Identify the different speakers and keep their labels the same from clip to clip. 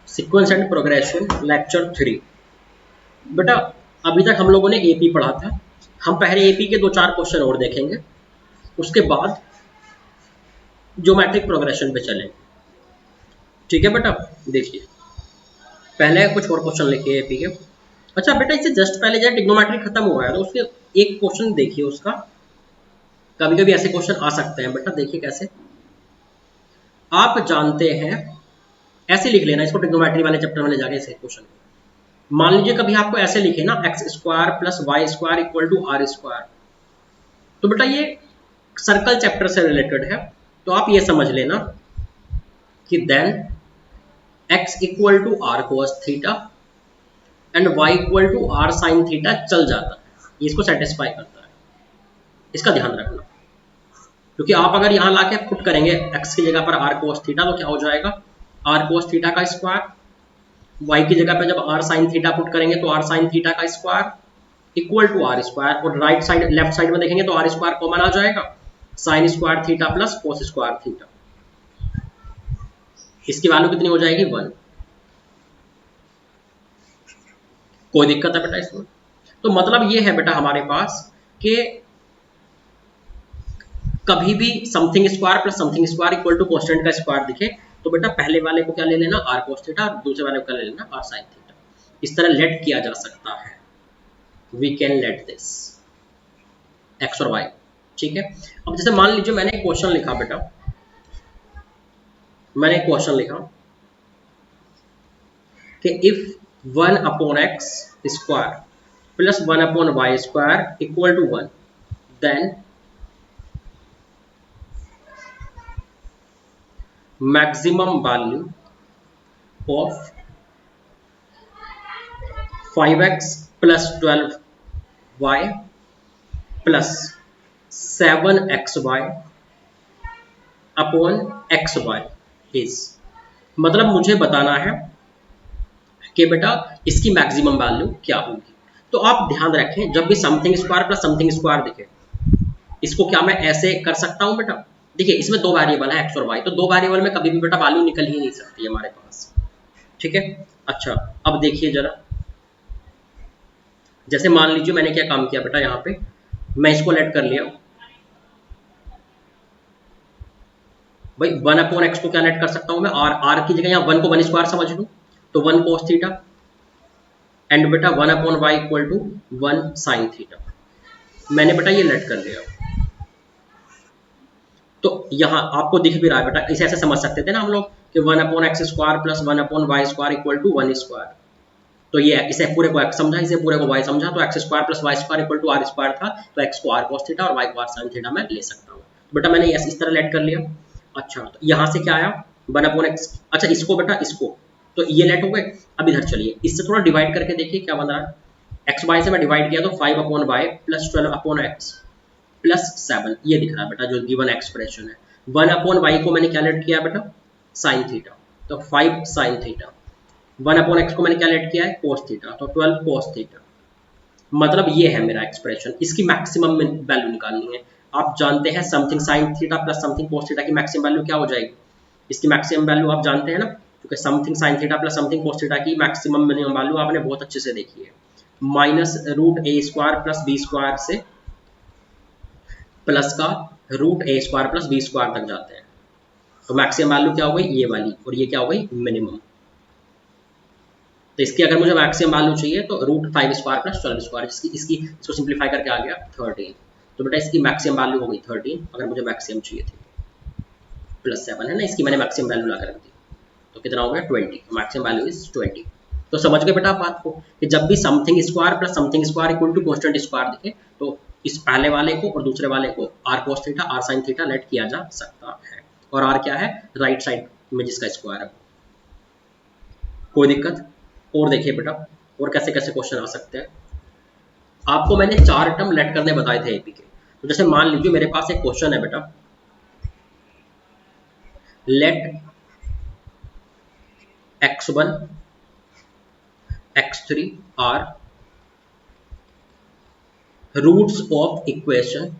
Speaker 1: Sequence and progression lecture 3। बेटा अभी तक हम लोगों ने एपी पढ़ा था। हम पहले एपी के 2-4 क्वेश्चन और देखेंगे, उसके बाद ज्योमेट्रिक प्रोग्रेशन पे चलेंगे। ठीक है बेटा, देखिए पहले कुछ और क्वेश्चन लिखे एपी के। अच्छा बेटा, इससे जस्ट पहले जब ट्रिग्नोमेट्री खत्म हुआ है तो उसके एक क्वेश्चन देखिए उसका। कभी कभी ऐसे क्वेश्चन आ सकते हैं बेटा, देखिए कैसे। आप जानते हैं, ऐसे लिख लेना इसको, ट्रिग्नोमेट्री वाले चैप्टर में ले जाके इसे क्वेश्चन। मान लीजिए कभी आपको ऐसे लिखे ना, x square plus y square equal to r square, तो बेटा ये सर्कल चैप्टर से रिलेटेड है, तो आप ये समझ लेना कि then x equal to r cos theta and y equal to r sine theta चल जाता है, ये इसको सेटिस्फाई करता है। इसका ध्यान रखना, क्योंकि आप अगर यहाँ लाके पुट करेंगे एक्स की जगह पर आर कोस थीटा, तो क्या हो जाएगा, आर कोस थीटा का स्क्वायर, वाई की जगह पर जब आर साइन थीटा पुट करेंगे तो आर साइन थीटा का square equal to r square, और राइट साइड लेफ्ट साइड में देखेंगे तो आर स्क्वायर कॉमन आ जाएगा, sine square theta plus cos square theta. इसकी वैल्यू कितनी हो जाएगी, 1। कोई दिक्कत है बेटा इसमें? तो मतलब ये है बेटा हमारे पास कि कभी भी something square plus something square equal to constant का स्क्वायर दिखे तो बेटा पहले वाले को क्या ले लेना, आर कोस थीटा, और दूसरे वाले को क्या ले लेना, आर साइन थीटा। इस तरह लेट किया जा सकता है, we can let this x और वाई। ठीक है, अब जैसे मान लीजिए मैंने एक क्वेश्चन लिखा बेटा, मैंने एक क्वेश्चन लिखा कि if 1 upon x square plus 1 upon y square equal to 1, then maximum value of 5x plus 12y plus 7xy upon xy is, मतलब मुझे बताना है कि बेटा इसकी मैक्सिमम वैल्यू क्या होगी। तो आप ध्यान रखें, जब भी something square plus something square दिखे, इसको क्या मैं ऐसे कर सकता हूं बेटा, देखिए इसमें 2 वेरिएबल है एक्स और वाई, तो 2 वेरिएबल में कभी भी बेटा वैल्यू निकल ही नहीं सकती है हमारे पास। ठीक है, अच्छा अब देखिए जरा, जैसे मान लीजिए मैंने क्या काम किया बेटा, यहाँ पे मैं इसको लेट कर लिया भाई, 1 अपॉन एक्स को क्या लेट कर सकता हूं मैं, आर की जगह यहाँ 1 को 1 स्क्वायर समझ लूं तो 1 कोस थीटा, एंड बेटा 1 upon y equal to 1 sine theta. मैंने बेटा ये लेट कर लिया, तो यहाँ आपको दिख भी रहा है बेटा, इसे ऐसे समझ सकते थे ना हम लोग कि 1 upon x square plus 1 upon y square equal to 1 square. तो ये इसे पूरे को एक्स समझा, इसे पूरे को वाई समझा, तो x square plus y square equal to r square था, तो एक्स को आर कोस थीटा और वाई को आर साइन थीटा मैं ले सकता हूँ। तो बेटा मैंने इस तरह लेट कर लिया। अच्छा तो यहाँ से क्या आया, 1 अपॉन एक्स, अच्छा इसको बेटा इसको, तो ये लेट हो गए। अब इधर चलिए, इससे थोड़ा डिवाइड करके देखिए क्या बन रहा है, एक्स वाई से मैं डिवाइड किया तो 5 upon y plus 12 upon x plus 7, ये दिख रहा है बेटा जो गिवन एक्सप्रेशन है। 1 अपॉन वाई को मैंने क्या लेट किया बेटा, साइन थीटा, तो 5 साइन थीटा। 1 अपॉन एक्स को मैंने क्या लेट किया है, कोस थीटा, तो 12 कोस थीटा। मतलब ये है मेरा एक्सप्रेशन, इसकी मैक्सिमम वैल्यू निकालनी है। आप जानते हैं something sine theta plus something cos theta की मैक्सिमम वैल्यू क्या हो जाएगी, इसकी मैक्सिमम वैल्यू आप जानते हैं ना, क्योंकि something sine theta plus something cos theta की मैक्सिमम मिनिमम वैल्यू आपने बहुत अच्छे से देखी है, माइनस रूट ए स्क्वायर प्लस बी स्क्वायर से प्लस का रूट ए स्क्वायर प्लस बी स्क्वायर तक जाते हैं। तो मैक्सिमम वैल्यू क्या हो गई, ये वाली, और ये क्या हो गई, मिनिमम। तो इसकी अगर मुझे मैक्सिमम वैल्यू चाहिए तो रूट 5 स्क्वायर प्लस 12 स्क्वायर, इसको सिंप्लीफाई करके आ गया 13। तो बेटा इसकी मैक्सिमम वैल्यू हो गई 13, अगर मुझे मैक्सिमम चाहिए थी, प्लस 7 है ना, इसकी मैंने मैक्सिमम वैल्यू ला कर रख दी, तो कितना हो गया 20, मैक्सिमम वैल्यू इज 20। तो समझ गए बेटा आप बात को, कि जब भी something square plus something square equal to constant square दिखे तो इस पहले वाले को और दूसरे वाले को r cos theta r sine theta let किया जा सकता है, और आर क्या है, राइट साइड में जिसका स्क्वायर है। कोई दिक्कत? और देखिए बेटा और कैसे कैसे क्वेश्चन आ सकते हैं। आपको मैंने 4 टर्म लेट करने बताए थे एपी के, तो जैसे मान लीजिए मेरे पास एक क्वेश्चन है बेटा, let x1 x3 are roots of equation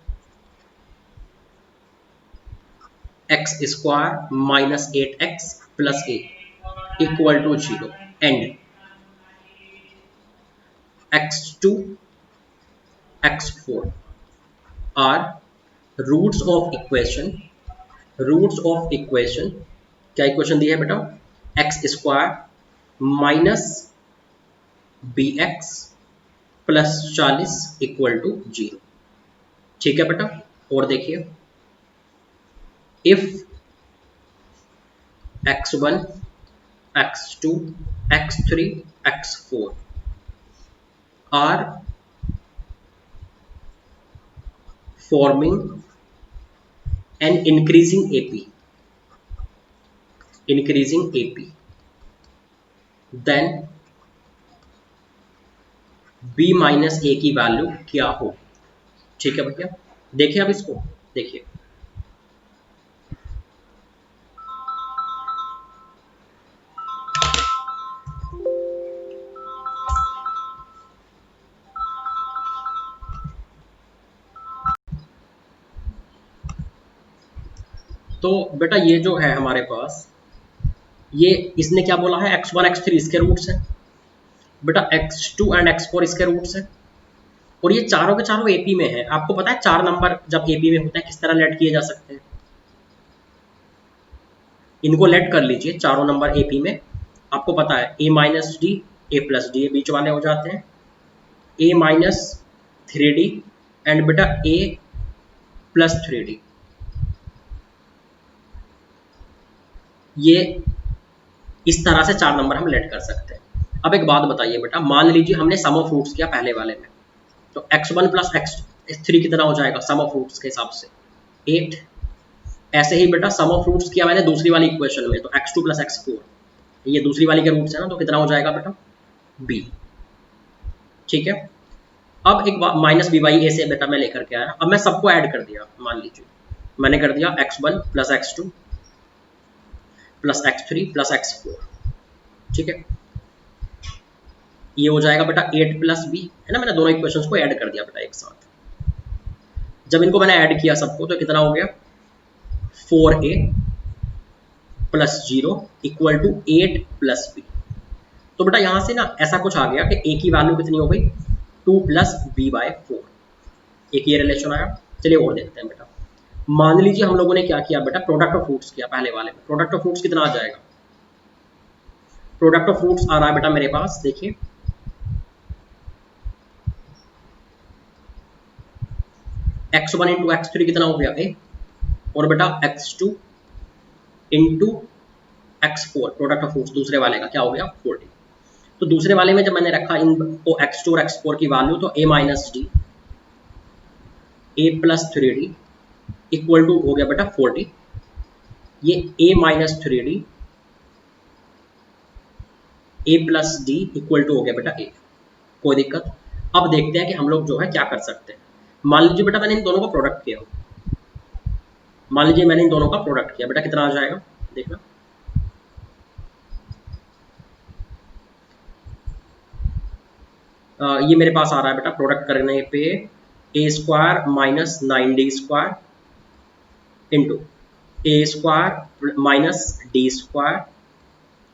Speaker 1: x square minus 8x plus a. Equal to 0 and x2 x4 are roots of equation क्या इक्वेशन दी है बेटा, x square minus b x plus 40 equal to 0। ठीक है बेटा, और देखिए if x1 x2 x3 x4 are forming an increasing AP, then b minus a की वैल्यू क्या हो। ठीक है भैया, देखिए अब इसको देखिए, तो बेटा ये जो है हमारे पास, ये इसने क्या बोला है, x1 x3 इसके रूट्स हैं बेटा, x2 एंड x4 इसके रूट्स हैं, और ये चारों के चारों एपी में है। आपको पता है 4 नंबर जब एपी में होता है किस तरह लेट किए जा सकते हैं, इनको लेट कर लीजिए चारों नंबर एपी में। आपको पता है a minus d a plus d, बीच वाले हो जाते हैं, a माइनस 3d एंड बेटा a प्लस 3d। ये इस तरह से 4 नंबर हम लेट कर सकते हैं। अब एक बात बताइए बेटा, मान लीजिए हमने सम ऑफ रूट्स किया पहले वाले में, तो x1 प्लस x3 कितना हो जाएगा सम ऑफ रूट्स के हिसाब से 8। ऐसे ही बेटा सम ऑफ रूट्स किया मैंने दूसरी वाली इक्वेशन में, तो x2 प्लस x4, ये दूसरी वाली के रूट्स है ना, तो कितना हो जाएगा बेटा b। ठीक है, अब एक माइनस बी बाई ए से बेटा मैं लेकर के आया, अब मैं सबको ऐड कर दिया। मान लीजिए मैंने कर दिया x1 plus x2 plus x3 plus x4। ठीक है, ये हो जाएगा बेटा 8 प्लस बी, है ना, मैंने दोनों इक्वेशंस को ऐड कर दिया बेटा एक साथ। जब इनको मैंने ऐड किया सबको, तो कितना हो गया 4a plus 0 equal to 8 plus b. तो बेटा यहां से ना ऐसा कुछ आ गया कि a की वैल्यू कितनी हो गई 2 प्लस बी बाय 4, एक ये रिलेशन आया। चलिए और देखते हैं बेटा, मान लीजिए हम लोगों ने क्या किया बेटा, प्रोडक्ट ऑफ फ्रूट्स किया पहले वाले में। प्रोडक्ट ऑफ फ्रूट्स कितना आ जाएगा, प्रोडक्ट ऑफ फ्रूट्स आ रहा है बेटा मेरे पास, देखिए x1 इंटू x3 कितना हो गया a, और बेटा x2 into x4 product of fruits दूसरे वाले का क्या हो गया 40। तो दूसरे वाले में जब मैंने रखा इनको x2 और x4 की वैल्यू, तो a minus d a plus 3d equal to हो गया बेटा 40। ये a minus 3d a plus d equal to हो गया बेटा a, कोई दिक्कत। अब देखते हैं कि हम लोग जो है क्या कर सकते हैं। मान लीजिए बेटा मैंने इन दोनों का प्रोडक्ट किया, मान लीजिए मैंने इन दोनों का प्रोडक्ट किया बेटा, कितना आ जाएगा देखना, ये मेरे पास आ रहा है बेटा प्रोडक्ट करने पे a square minus 9d square into a square minus d square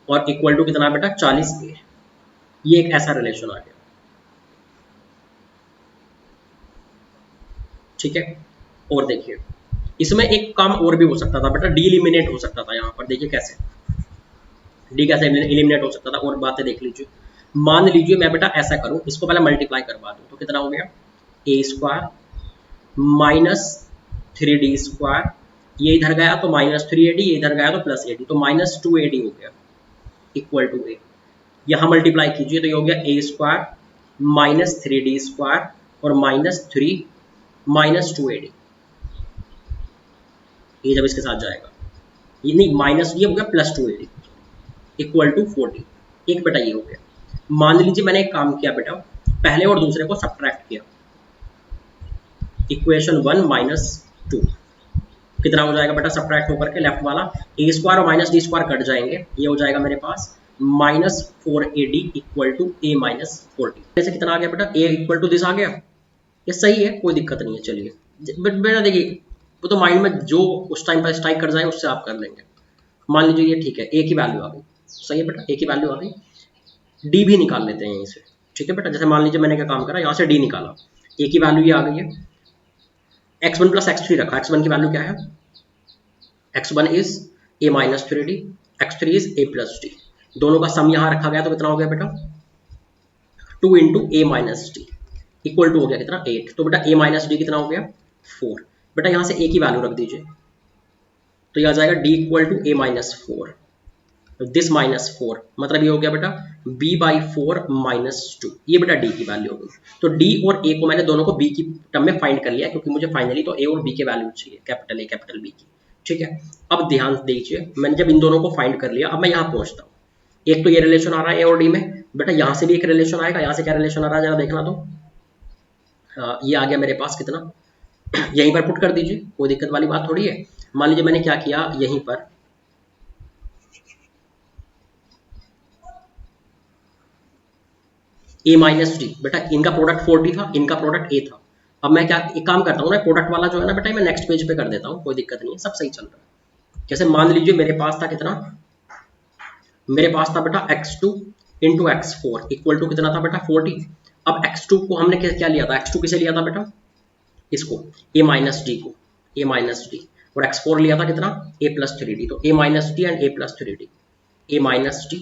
Speaker 1: और इक्वल टू कितना बेटा 40a। ये एक ऐसा रिलेशन आ गया। ठीक है, और देखिए इसमें एक काम और भी हो सकता था बेटा, डी एलिमिनेट हो सकता था। यहाँ पर देखिए कैसे डी कैसे एलिमिनेट हो सकता था, और बातें देख लीजिए। मान लीजिए मैं बेटा ऐसा करूं, इसको पहले मल्टीप्लाई करवा दूं, तो कितना हो गया ए स्क्वायर माइनस 3d स्क्वायर, ये इधर गया तो माइनस 3ad, ये इधर गया तो प्लस ad, तो माइनस 2ad हो गया इक्वल टू a। यहाँ मल्टीप्लाई कीजिए तो ये हो गया ए स्क्वायर माइनस 3d स्क्वायर और माइनस 3 माइनस 2ad, ये जब इसके साथ जाएगा, ये नहीं माइनस, ये हो गया प्लस 2ad इक्वल टू 40। एक बेटा ये हो गया। मान लीजिए मैंने एक काम किया बेटा, पहले और दूसरे को सब्ट्रैक्ट किया, इक्वेशन 1 माइनस 2 कितना हो जाएगा बेटा सब्ट्रैक्ट होकर के, लेफ्ट वाला ए स्क्वायर और माइनस डी स्क्वायर कट जाएंगे, ये हो जाएगा मेरे पास minus 4ad equal to a minus 40। जैसे कितना आ गया बेटा a इक्वल टू दिस आ गया, ये सही है, कोई दिक्कत नहीं है। चलिए बट बेटा देखिए वो तो माइंड में जो उस टाइम पर स्ट्राइक कर जाए उससे आप कर लेंगे। मान लीजिए ये ठीक है, a की वैल्यू आ गई, सही है बेटा, ए की वैल्यू आ गई। डी भी निकाल लेते हैं यहीं से, ठीक है बेटा। जैसे मान लीजिए मैंने क्या काम करा, यहाँ से डी निकाला, ए की वैल्यू ये आ गई है, x1 प्लस x3 रखा, x1 की वैल्यू क्या है, x1 is a minus 3d, x3 is a plus D, दोनों का सम यहाँ रखा गया तो कितना हो गया बेटा 2 into a minus d equal to हो गया कितना 8। तो बेटा a माइनस डी कितना हो गया 4। बेटा यहाँ से a की वैल्यू रख दीजिए, तो ये आ जाएगा d equal to a minus 4, this minus 4, मतलब ये हो गया बेटा b बाई 4 माइनस 2, ये बेटा d की वैल्यू हो गई। तो d और a को मैंने दोनों को b की टर्म में फाइंड कर लिया, क्योंकि मुझे फाइनली तो a और b के वैल्यू चाहिए, कैपिटल A कैपिटल B की, ठीक है। अब ध्यान दीजिए, मैंने जब इन दोनों को फाइंड कर लिया, अब मैं यहाँ पहुंचता हूँ। एक तो ये रिलेशन आ रहा है a और d में, बेटा यहाँ से भी एक रिलेशन आएगा, यहाँ से क्या रिलेशन आ रहा है जरा देखना तो, ये आ गया मेरे पास कितना, यहीं पर पुट कर दीजिए, कोई दिक्कत वाली बात थोड़ी है। मान लीजिए मैंने क्या किया, यहीं पर a माइनस डी, बेटा इनका प्रोडक्ट 40 था, इनका प्रोडक्ट a था। अब मैं क्या एक काम करता हूँ ना, प्रोडक्ट वाला जो है ना बेटा मैं नेक्स्ट पेज पे कर देता हूँ, कोई दिक्कत नहीं है, सब सही चल रहा है। जैसे मान लीजिए मेरे पास था कितना, मेरे पास था बेटा x2 into x4 equal to कितना था बेटा 40। अब x2 को हमने क्या लिया था, x2 किसे लिया था बेटा, इसको a माइनस डी को, a माइनस डी, और x4 लिया था कितना a प्लस 3d, तो a minus d and a plus 3d, a minus d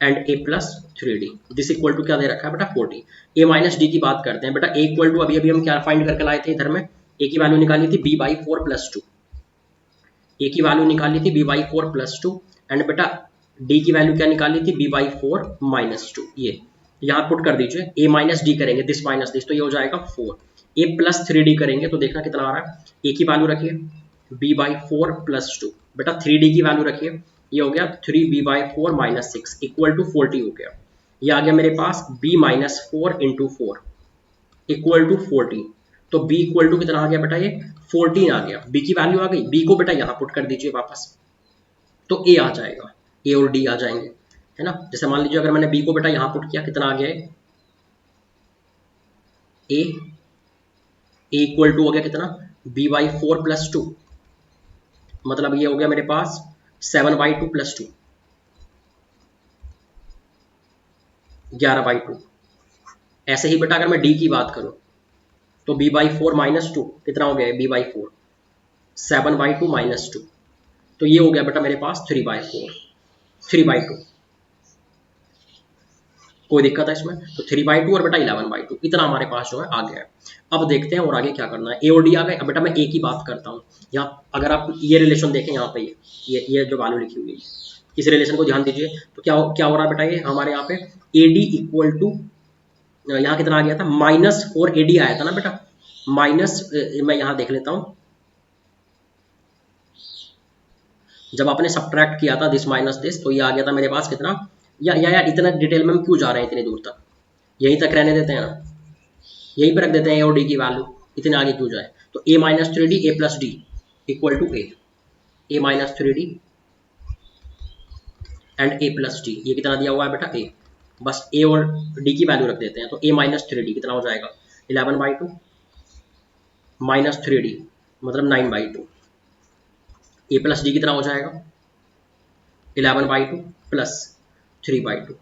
Speaker 1: and a plus 3d, this equal to क्या दे रखा है बेटा 40। a माइनस डी की बात करते हैं बेटा, a इक्वल टू अभी अभी हम क्या फाइंड करके लाए थे इधर में, a की वैल्यू निकाली थी b बाई 4 प्लस 2, a की वैल्यू निकाली थी b बाई 4 प्लस 2, एंड बेटा d की वैल्यू क्या निकाली थी b बाई 4 माइनस 2, ये यहाँ पुट कर दीजिए, a माइनस डी करेंगे दिस माइनस दिस, तो ये हो जाएगा 4, a प्लस 3d करेंगे तो देखना कितना आ रहा है, a की वैल्यू रखिए b बाई 4 प्लस 2, बेटा 3d की वैल्यू रखिए, ये हो गया 3b by 4 minus 6 equal to 40 हो गया। ये आ गया मेरे पास b minus 4 into 4 equal to 40, तो b इक्वल टू कितना आ गया बेटा, ये 14 आ गया, b की वैल्यू आ गई, b को बेटा यहाँ पुट कर दीजिए वापस, तो a आ जाएगा, a और d आ जाएंगे, है ना। जैसे मान लीजिए अगर मैंने b को बेटा यहाँ पुट किया, कितना आ गया है a इक्वल टू हो गया कितना b बाई 4 प्लस 2, मतलब ये हो गया मेरे पास 7 बाई 2 प्लस 2, 11 बाई 2। ऐसे ही बेटा अगर मैं d की बात करूं तो b बाई 4 माइनस 2 कितना हो गया b बाई 4, 7 बाई 2 माइनस 2, तो ये हो गया बेटा मेरे पास 3 बाई 4, 3 बाई 2, कोई दिक्कत है इसमें, तो 3 बाई 2 और बेटा 11 बाई 2, इतना हमारे पास जो है आ गया है। अब देखते हैं और आगे क्या करना है, ए और डी आ गए। अब बेटा मैं ए की बात करता हूँ, यहाँ अगर आप ये रिलेशन देखें, यहाँ पे ये जो वैल्यू लिखी हुई है, इस रिलेशन को ध्यान दीजिए, तो क्या हो रहा है बेटा, ये हमारे यहाँ पे ए डी इक्वल टू, यहाँ कितना आ गया था माइनस 4 ए डी आया था ना बेटा, माइनस, मैं यहाँ देख लेता हूँ, जब आपने सब्ट्रैक्ट किया था दिस माइनस दिस, तो ये आ गया था मेरे पास कितना, या इतना डिटेल में हम क्यों जा रहे हैं इतनी दूर तक, यहीं तक रहने देते हैं ना, यहीं पर रख देते हैं ए और डी की वैल्यू, इतने आगे क्यों जाए। तो a minus 3d a plus d equal to a minus 3d and a plus d, ये कितना दिया हुआ है बेटा a, बस a और d की वैल्यू रख देते हैं, तो a माइनस 3d कितना हो जाएगा 11 बाई 2 माइनस 3d मतलब 9 बाई 2, a प्लस डी कितना हो जाएगा 11 by 2 plus 3 by 2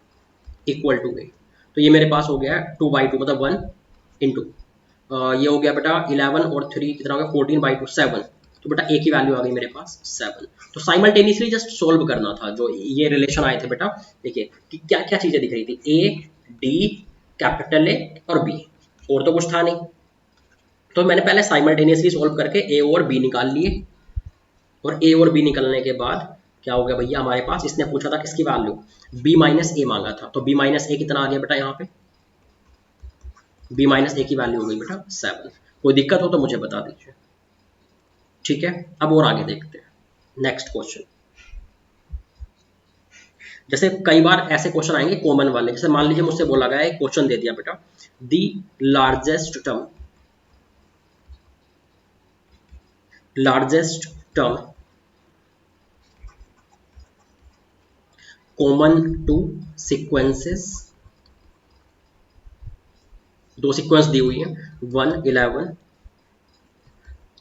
Speaker 1: equal to a, तो ये मेरे पास हो गया है 2 बाई 2 मतलब 1 इंटू, ये हो गया बेटा 11 और 3 कितना हो गया 14 बाई 2 7, तो बेटा a की वैल्यू आ गई मेरे पास 7। तो साइमल्टेनियसली जस्ट सोल्व करना था, जो ये रिलेशन आए थे बेटा, देखिए कि क्या क्या चीजें दिख रही थी, a d कैपिटल A और b, और तो कुछ था नहीं, तो मैंने पहले साइमल्टेनियसली सोल्व करके a और b निकाल लिए, और a और b निकलने के बाद क्या हो गया भैया, हमारे पास इसने पूछा था किसकी वैल्यू, b माइनस ए मांगा था, तो b माइनस ए कितना आ गया बेटा, यहाँ पे b माइनस ए की वैल्यू हो गई बेटा 7। कोई दिक्कत हो तो मुझे बता दीजिए, ठीक है। अब और आगे देखते हैं नेक्स्ट क्वेश्चन। जैसे कई बार ऐसे क्वेश्चन आएंगे कॉमन वाले, जैसे मान लीजिए मुझसे बोला गया है, क्वेश्चन दे दिया बेटा, the largest term common to sequences, दो सीक्वेंस दी हुई है 1 11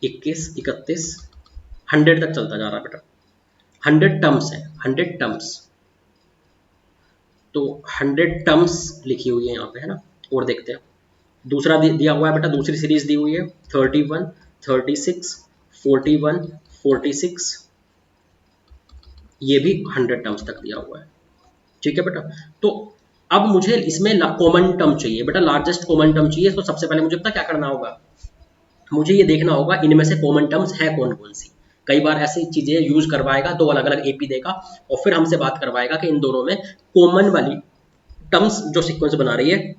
Speaker 1: 21 31 100 तक चलता जा रहा है बेटा, 100 टर्म्स है, 100 टर्म्स, तो 100 टर्म्स लिखी हुई है यहाँ पे, है ना। और देखते हैं दूसरा दिया हुआ है बेटा, दूसरी सीरीज दी हुई है 31, 36, 41, 46, ये भी 100 टर्म्स तक दिया हुआ है। ठीक है बेटा। तो अब मुझे इसमें कॉमन टर्म चाहिए बेटा, लार्जेस्ट कॉमन टर्म चाहिए। तो सबसे पहले मुझे पता क्या करना होगा, मुझे ये देखना होगा इनमें से कॉमन टर्म्स है कौन कौन सी। कई बार ऐसी चीजें यूज करवाएगा, दो अलग अलग एपी देगा और फिर हमसे बात करवाएगा कि इन दोनों में कॉमन वाली टर्म्स जो सीक्वेंस बना रही है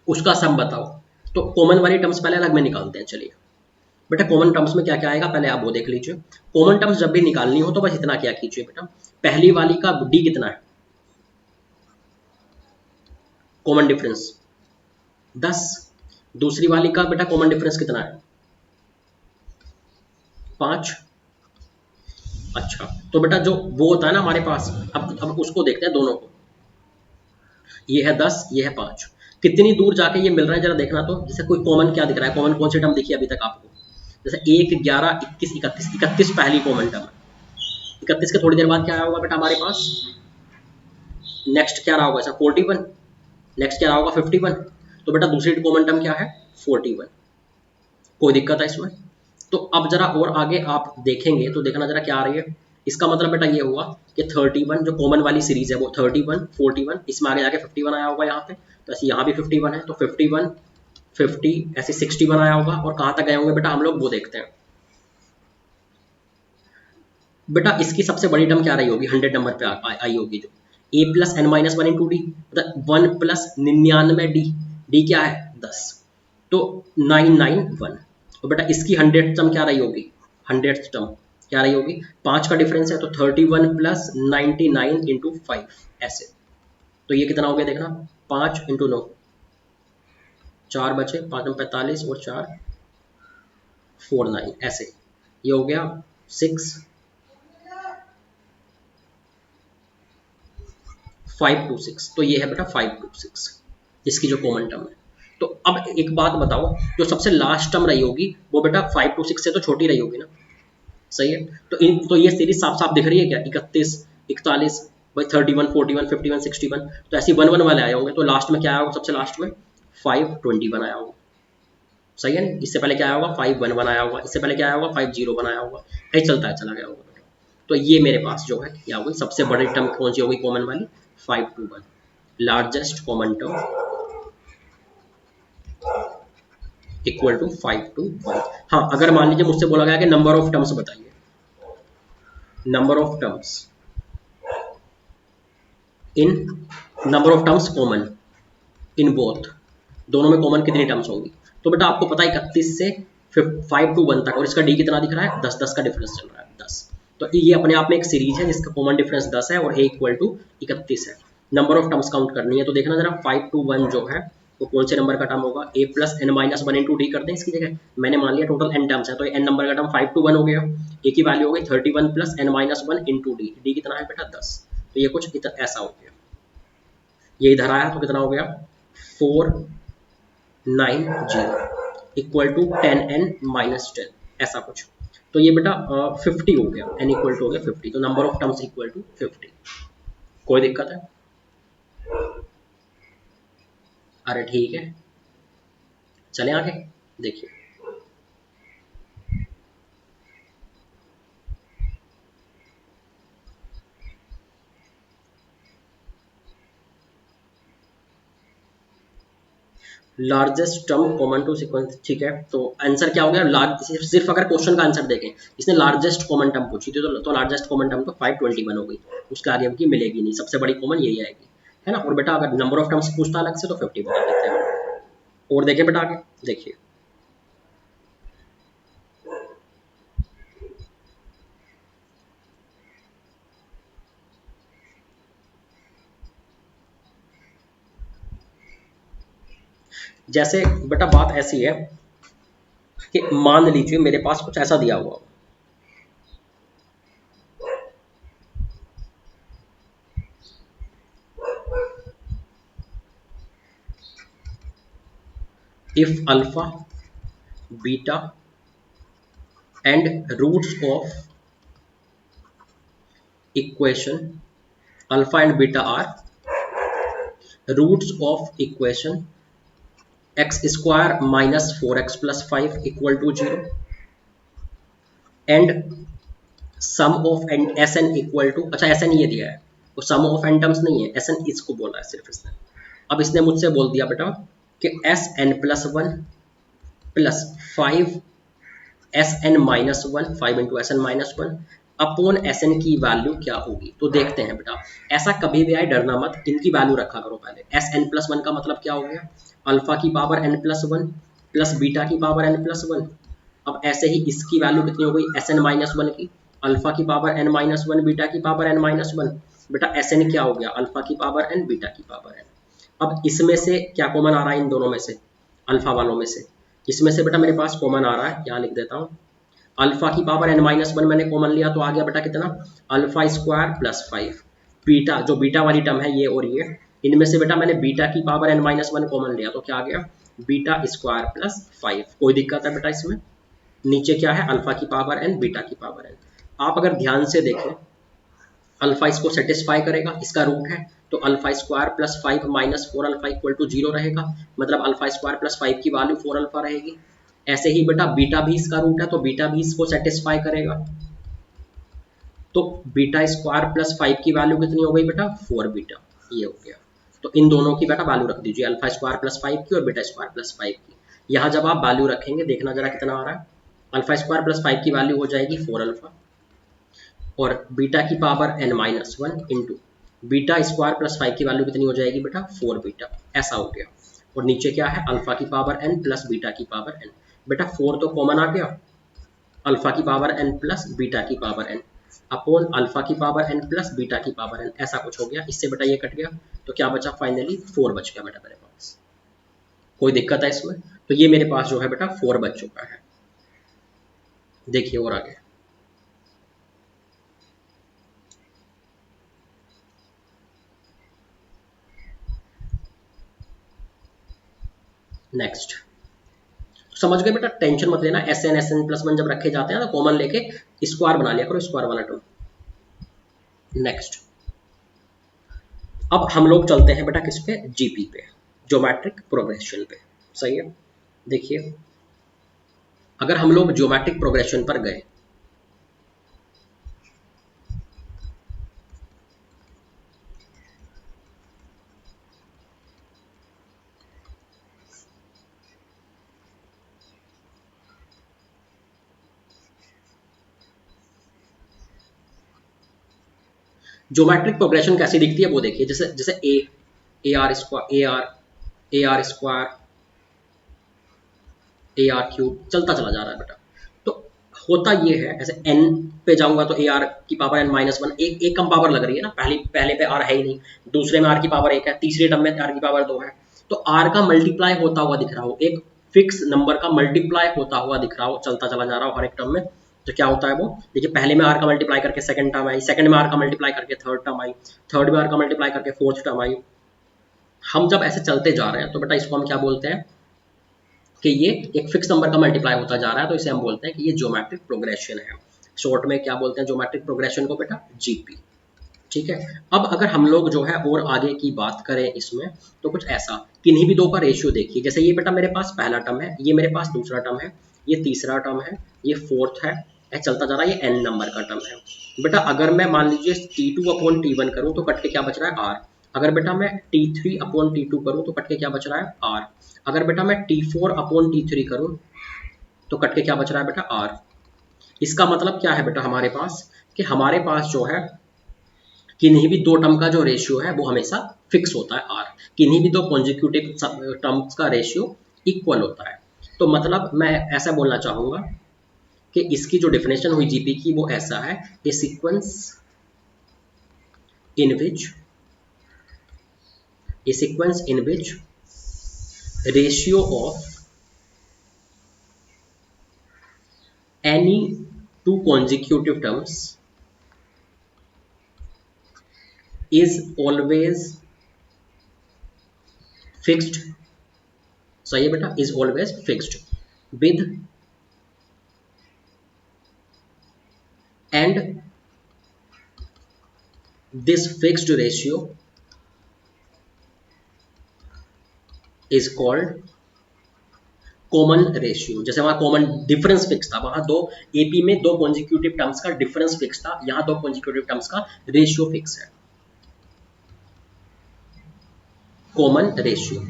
Speaker 1: उसका सम बताओ। तो कॉमन वाली टर्म्स पहले अलग में निकालते हैं। चलिए बेटा, कॉमन टर्म्स में क्या क्या आएगा पहले आप वो देख लीजिए। कॉमन टर्म्स जब भी निकालनी हो तो बस इतना क्या कीजिए बेटा, पहली वाली का डी कितना है, कॉमन डिफरेंस 10। दूसरी वाली का बेटा कॉमन डिफरेंस कितना है, 5। अच्छा, तो बेटा जो वो होता है ना हमारे पास, अब उसको देखते हैं दोनों को। ये है 10, ये है 5। कितनी दूर जाके ये मिल रहा है जरा देखना। तो जैसे कोई कॉमन क्या दिख रहा है, कॉमन कौन सी टर्म दिखी अभी तक आपको, जैसे 1, 11, 21, 31, 31 पहली कॉमन टर्म है। 31 के थोड़ी देर बाद क्या आया होगा बेटा हमारे पास, नेक्स्ट क्या रहा होगा, ऐसा 41, नेक्स्ट क्या रहा होगा 51। तो बेटा दूसरी कॉमन टर्म क्या है, 41। कोई दिक्कत है इसमें। तो अब जरा और आगे आप देखेंगे तो देखना जरा क्या आ रही है। इसका मतलब बेटा ये हुआ कि 31 जो कॉमन वाली सीरीज है वो 31, 41, इसमें आगे जाके 51 आया होगा यहाँ पे। तो ऐसे यहाँ भी 51 है, तो 51, 50, ऐसे 61 आया होगा। और कहाँ तक गए होंगे बेटा हम लोग वो देखते हैं। बेटा इसकी सबसे बड़ी टर्म क्या रही होगी, 100 नंबर पे आई होगी जो a plus n minus one into d, मतलब 1 प्लस 99 डी क्या है 10, तो 991। तो बेटा इसकी 100th टर्म क्या रही होगी, 100th टर्म क्या रही होगी, 5 का डिफरेंस है तो 31 प्लस 99 इंटू 5 ऐसे। तो ये कितना हो गया देखना, 5 इंटू 9, 4 बचे, 5 में 45 और 4 49 ऐसे। ये हो गया 6, 526। तो ये है बेटा 526 इसकी जो कॉमन टर्म है। तो अब एक बात बताओ, जो सबसे लास्ट टर्म रही होगी वो बेटा 526 से तो छोटी रही होगी ना, सही है। तो ये सीरीज साफ साफ दिख रही है क्या, 31, 41, भाई 31, 41, 51, 61। तो ऐसी 1 1 वाले आए होंगे। तो लास्ट में क्या आया होगा, सबसे लास्ट में 521 आया होगा, सही है। इससे पहले क्या आया होगा, 511 आया होगा, इससे पहले क्या आया होगा, 501 आया होगा, ऐसे चलता है चला गया होगा। तो ये मेरे पास जो है क्या होगी, सबसे बड़ी टर्म कौन सी होगी कॉमन वाली, 521, largest common term equal to 521। हाँ, अगर मान लीजिए मुझसे बोला गया कि नंबर ऑफ टर्म्स बताइए, number of terms in, number of terms common in both, दोनों में कॉमन कितनी टर्म्स होंगी। तो बेटा आपको पता है 31 से 521 तक, और इसका डी कितना दिख रहा है, 10 10 का डिफरेंस चल रहा है 10। तो ये अपने आप में एक सीरीज है जिसका कॉमन डिफरेंस 10 है और ए इक्वल टू 31 है। नंबर ऑफ टर्म्स काउंट करनी है तो देखना जरा 521 जो है वो कौन से नंबर का टर्म होगा, a plus n minus one into d करते हैं इसकी जगह। मैंने मान लिया टोटल n टर्म्स है तो n नंबर का टर्म 521 हो गया, a की वैल्यू हो गई 31 plus n minus one into d, d कितना है बेटा 10। तो ये कुछ ऐसा हो गया, ये इधर आया तो कितना हो गया 490 इक्वल टू 10n माइनस 10 ऐसा कुछ। तो ये बेटा 50 हो गया, n इक्वल टू हो गया 50। तो number of terms equal to 50। कोई दिक्कत है, अरे ठीक है चले आगे देखिए। Largest term common to sequence, ठीक है। तो आंसर क्या हो गया, सिर्फ अगर क्वेश्चन का आंसर देखें, इसने लार्जेस्ट कॉमन टर्म पूछी थी तो लार्जेस्ट कॉमन टर्म तो 521 हो गई, उसके आगे की मिलेगी नहीं, सबसे बड़ी कॉमन यही आएगी, है ना। और बेटा अगर नंबर ऑफ टर्म्स पूछता अलग से तो 50 बता देते हैं। और देखिए बेटा आगे देखिए, जैसे बेटा बात ऐसी है कि मान लीजिए मेरे पास कुछ ऐसा दिया हुआ, if alpha, beta and roots of equation alpha and beta are roots of equation x square minus 4x+5 equal to 0 and sum of n s n equal to, अच्छा एस एन ये दिया है, वो सम ऑफ एन टर्म्स नहीं है, S N इसको बोला है सिर्फ इसने। अब इसने मुझसे बोल दिया बेटा कि s n plus one plus 5 SN-1, 5 × SN-1 upon SN की वैल्यू क्या होगी। तो देखते हैं बेटा, ऐसा कभी भी आए डरना मत, इनकी वैल्यू रखा करो पहले। SN+1 का मतलब क्या हो गया, अल्फा की पावर n+1 प्लस बीटा की पावर n+1। अब ऐसे ही इसकी वैल्यू कितनी हो गई, SN-1 की, अल्फा की पावर n-1 बीटा की पावर n-1। बेटा SN क्या हो गया, अल्फा की पावर n बीटा की पावर n। अब इसमें से क्या कॉमन आ रहा है, इन दोनों में से, अल्फा वालों में से, इसमें से बेटा मेरे पास कॉमन आ रहा है, यहाँ लिख देता हूँ, अल्फा की पावर n-1 मैंने कॉमन लिया तो आ गया बेटा कितना, अल्फा स्क्वायर प्लस 5। बीटा, जो बीटा वाली टर्म है ये और ये, इनमें से बेटा मैंने बीटा की पावर n-1 कॉमन लिया तो क्या आ गया, बीटा स्क्वायर प्लस 5। कोई दिक्कत है बेटा इसमें, नीचे क्या है, अल्फा की पावर n बीटा की पावर n। आप अगर ध्यान से देखें, अल्फा इसको सेटिस्फाई करेगा, इसका रूट है, तो alpha square plus 5 minus 4 alpha equal to 0 रहेगा, मतलब अल्फा स्क्वायर प्लस 5 की वैल्यू 4 अल्फा रहेगी। ऐसे ही बेटा बीटा भी इसका रूट है, तो बीटा भी इसको सेटिस्फाई करेगा, तो बीटा स्क्वायर प्लस 5 की वैल्यू कितनी हो गई बेटा, 4 बीटा, ये हो गया। तो इन दोनों की बेटा वैल्यू रख दीजिए, अल्फा स्क्वायर प्लस 5 की और बीटा स्क्वायर प्लस 5 की। यहाँ जब आप वैल्यू रखेंगे देखना जरा कितना आ रहा है, अल्फा स्क्वायर प्लस 5 की वैल्यू हो जाएगी 4 अल्फा, और बीटा की power n-1 into beta square plus 5 की वैल्यू कितनी हो जाएगी बेटा, 4 बीटा, ऐसा हो गया। और नीचे क्या है, अल्फा की पावर n प्लस बीटा की पावर n। बेटा 4 तो कॉमन आ गया, अल्फा की पावर n प्लस बीटा की पावर n अपॉन अल्फा की पावर n प्लस बीटा की पावर n, ऐसा कुछ हो गया। इससे बेटा ये कट गया, तो क्या बचा, फाइनली 4 बच गया बेटा मेरे पास। कोई दिक्कत है इसमें, तो ये मेरे पास जो है बेटा 4 बच चुका है। देखिए और आगे, नेक्स्ट समझ गए बेटा, टेंशन मत लेना, SN+1 जब रखे जाते हैं तो कॉमन लेके स्क्वायर बना लिया करो, स्क्वायर वाला टर्म। नेक्स्ट, अब हम लोग चलते हैं बेटा किस पे, जीपी पे, ज्योमेट्रिक प्रोग्रेशन पे। सही है, देखिए अगर हम लोग ज्योमेट्रिक प्रोग्रेशन पर गए, ज्योमेट्रिक प्रोग्रेशन कैसी दिखती है वो देखिए, जैसे जैसे ए आर स्क्वायर, ए आर स्क्वायर, AR³ चलता चला जा रहा है बेटा। तो होता ये है, ऐसे n पे जाऊंगा तो AR की पावर n-1, एक कम पावर लग रही है ना, पहले पे R है ही नहीं, दूसरे में R की पावर 1 है, तीसरे टर्म में R की पावर 2 है, तो R का मल्टीप्लाई होता हुआ दिख रहा हो, एक फिक्स नंबर का मल्टीप्लाई होता हुआ दिख रहा हो, चलता चला जा रहा हो हर एक टर्म में, तो क्या होता है वो, देखिए पहले में R का मल्टीप्लाई करके सेकंड टर्म आई, सेकंड में R का मल्टीप्लाई करके थर्ड टर्म आई, थर्ड में R का मल्टीप्लाई करके फोर्थ टर्म आई। हम जब ऐसे चलते जा रहे हैं तो बेटा इसको हम क्या बोलते हैं, कि ये एक फिक्स नंबर का मल्टीप्लाई होता जा रहा है, तो इसे हम बोलते हैं कि ये ज्योमेट्रिक प्रोग्रेशन है। शॉर्ट में क्या बोलते हैं ज्योमेट्रिक प्रोग्रेशन को बेटा, जीपी। ठीक है, अब अगर हम लोग जो है और आगे की बात करें इसमें, तो कुछ ऐसा, किन्हीं भी दो का रेशियो देखिए, जैसे ये बेटा मेरे पास पहला टर्म है, ये मेरे पास दूसरा टर्म है, ये तीसरा टर्म है, ये फोर्थ है, चलता जा रहा है, ये n नंबर का टर्म है। बेटा अगर मैं मान लीजिए T2/T1 करूँ तो कट के क्या बच रहा है, r। अगर बेटा मैं T3/T2 करूँ तो कट के क्या बच रहा है, r। अगर बेटा मैं T4/T3 करूँ तो कट के क्या बच रहा है बेटा, r। इसका मतलब क्या है बेटा हमारे पास, कि हमारे पास जो है किन्हीं भी दो टर्म का जो रेशियो है वो हमेशा फिक्स होता है, r। किन्हीं भी दो कॉन्जिक्यूटिव टर्म्स का रेशियो इक्वल होता है। तो मतलब मैं ऐसा बोलना चाहूंगा कि इसकी जो डेफिनेशन हुई जीपी की वो ऐसा है, a sequence in which ratio of any two consecutive terms is always fixed। सही है बेटा, is always fixed with and this fixed ratio is called common ratio. जैसे वहां कॉमन डिफरेंस फिक्स था, वहां दो एपी में दो कॉन्जिक्यूटिव टर्म्स का डिफरेंस फिक्स था, यहां दो कॉन्जिक्यूटिव टर्म्स का रेशियो फिक्स है, कॉमन रेशियो।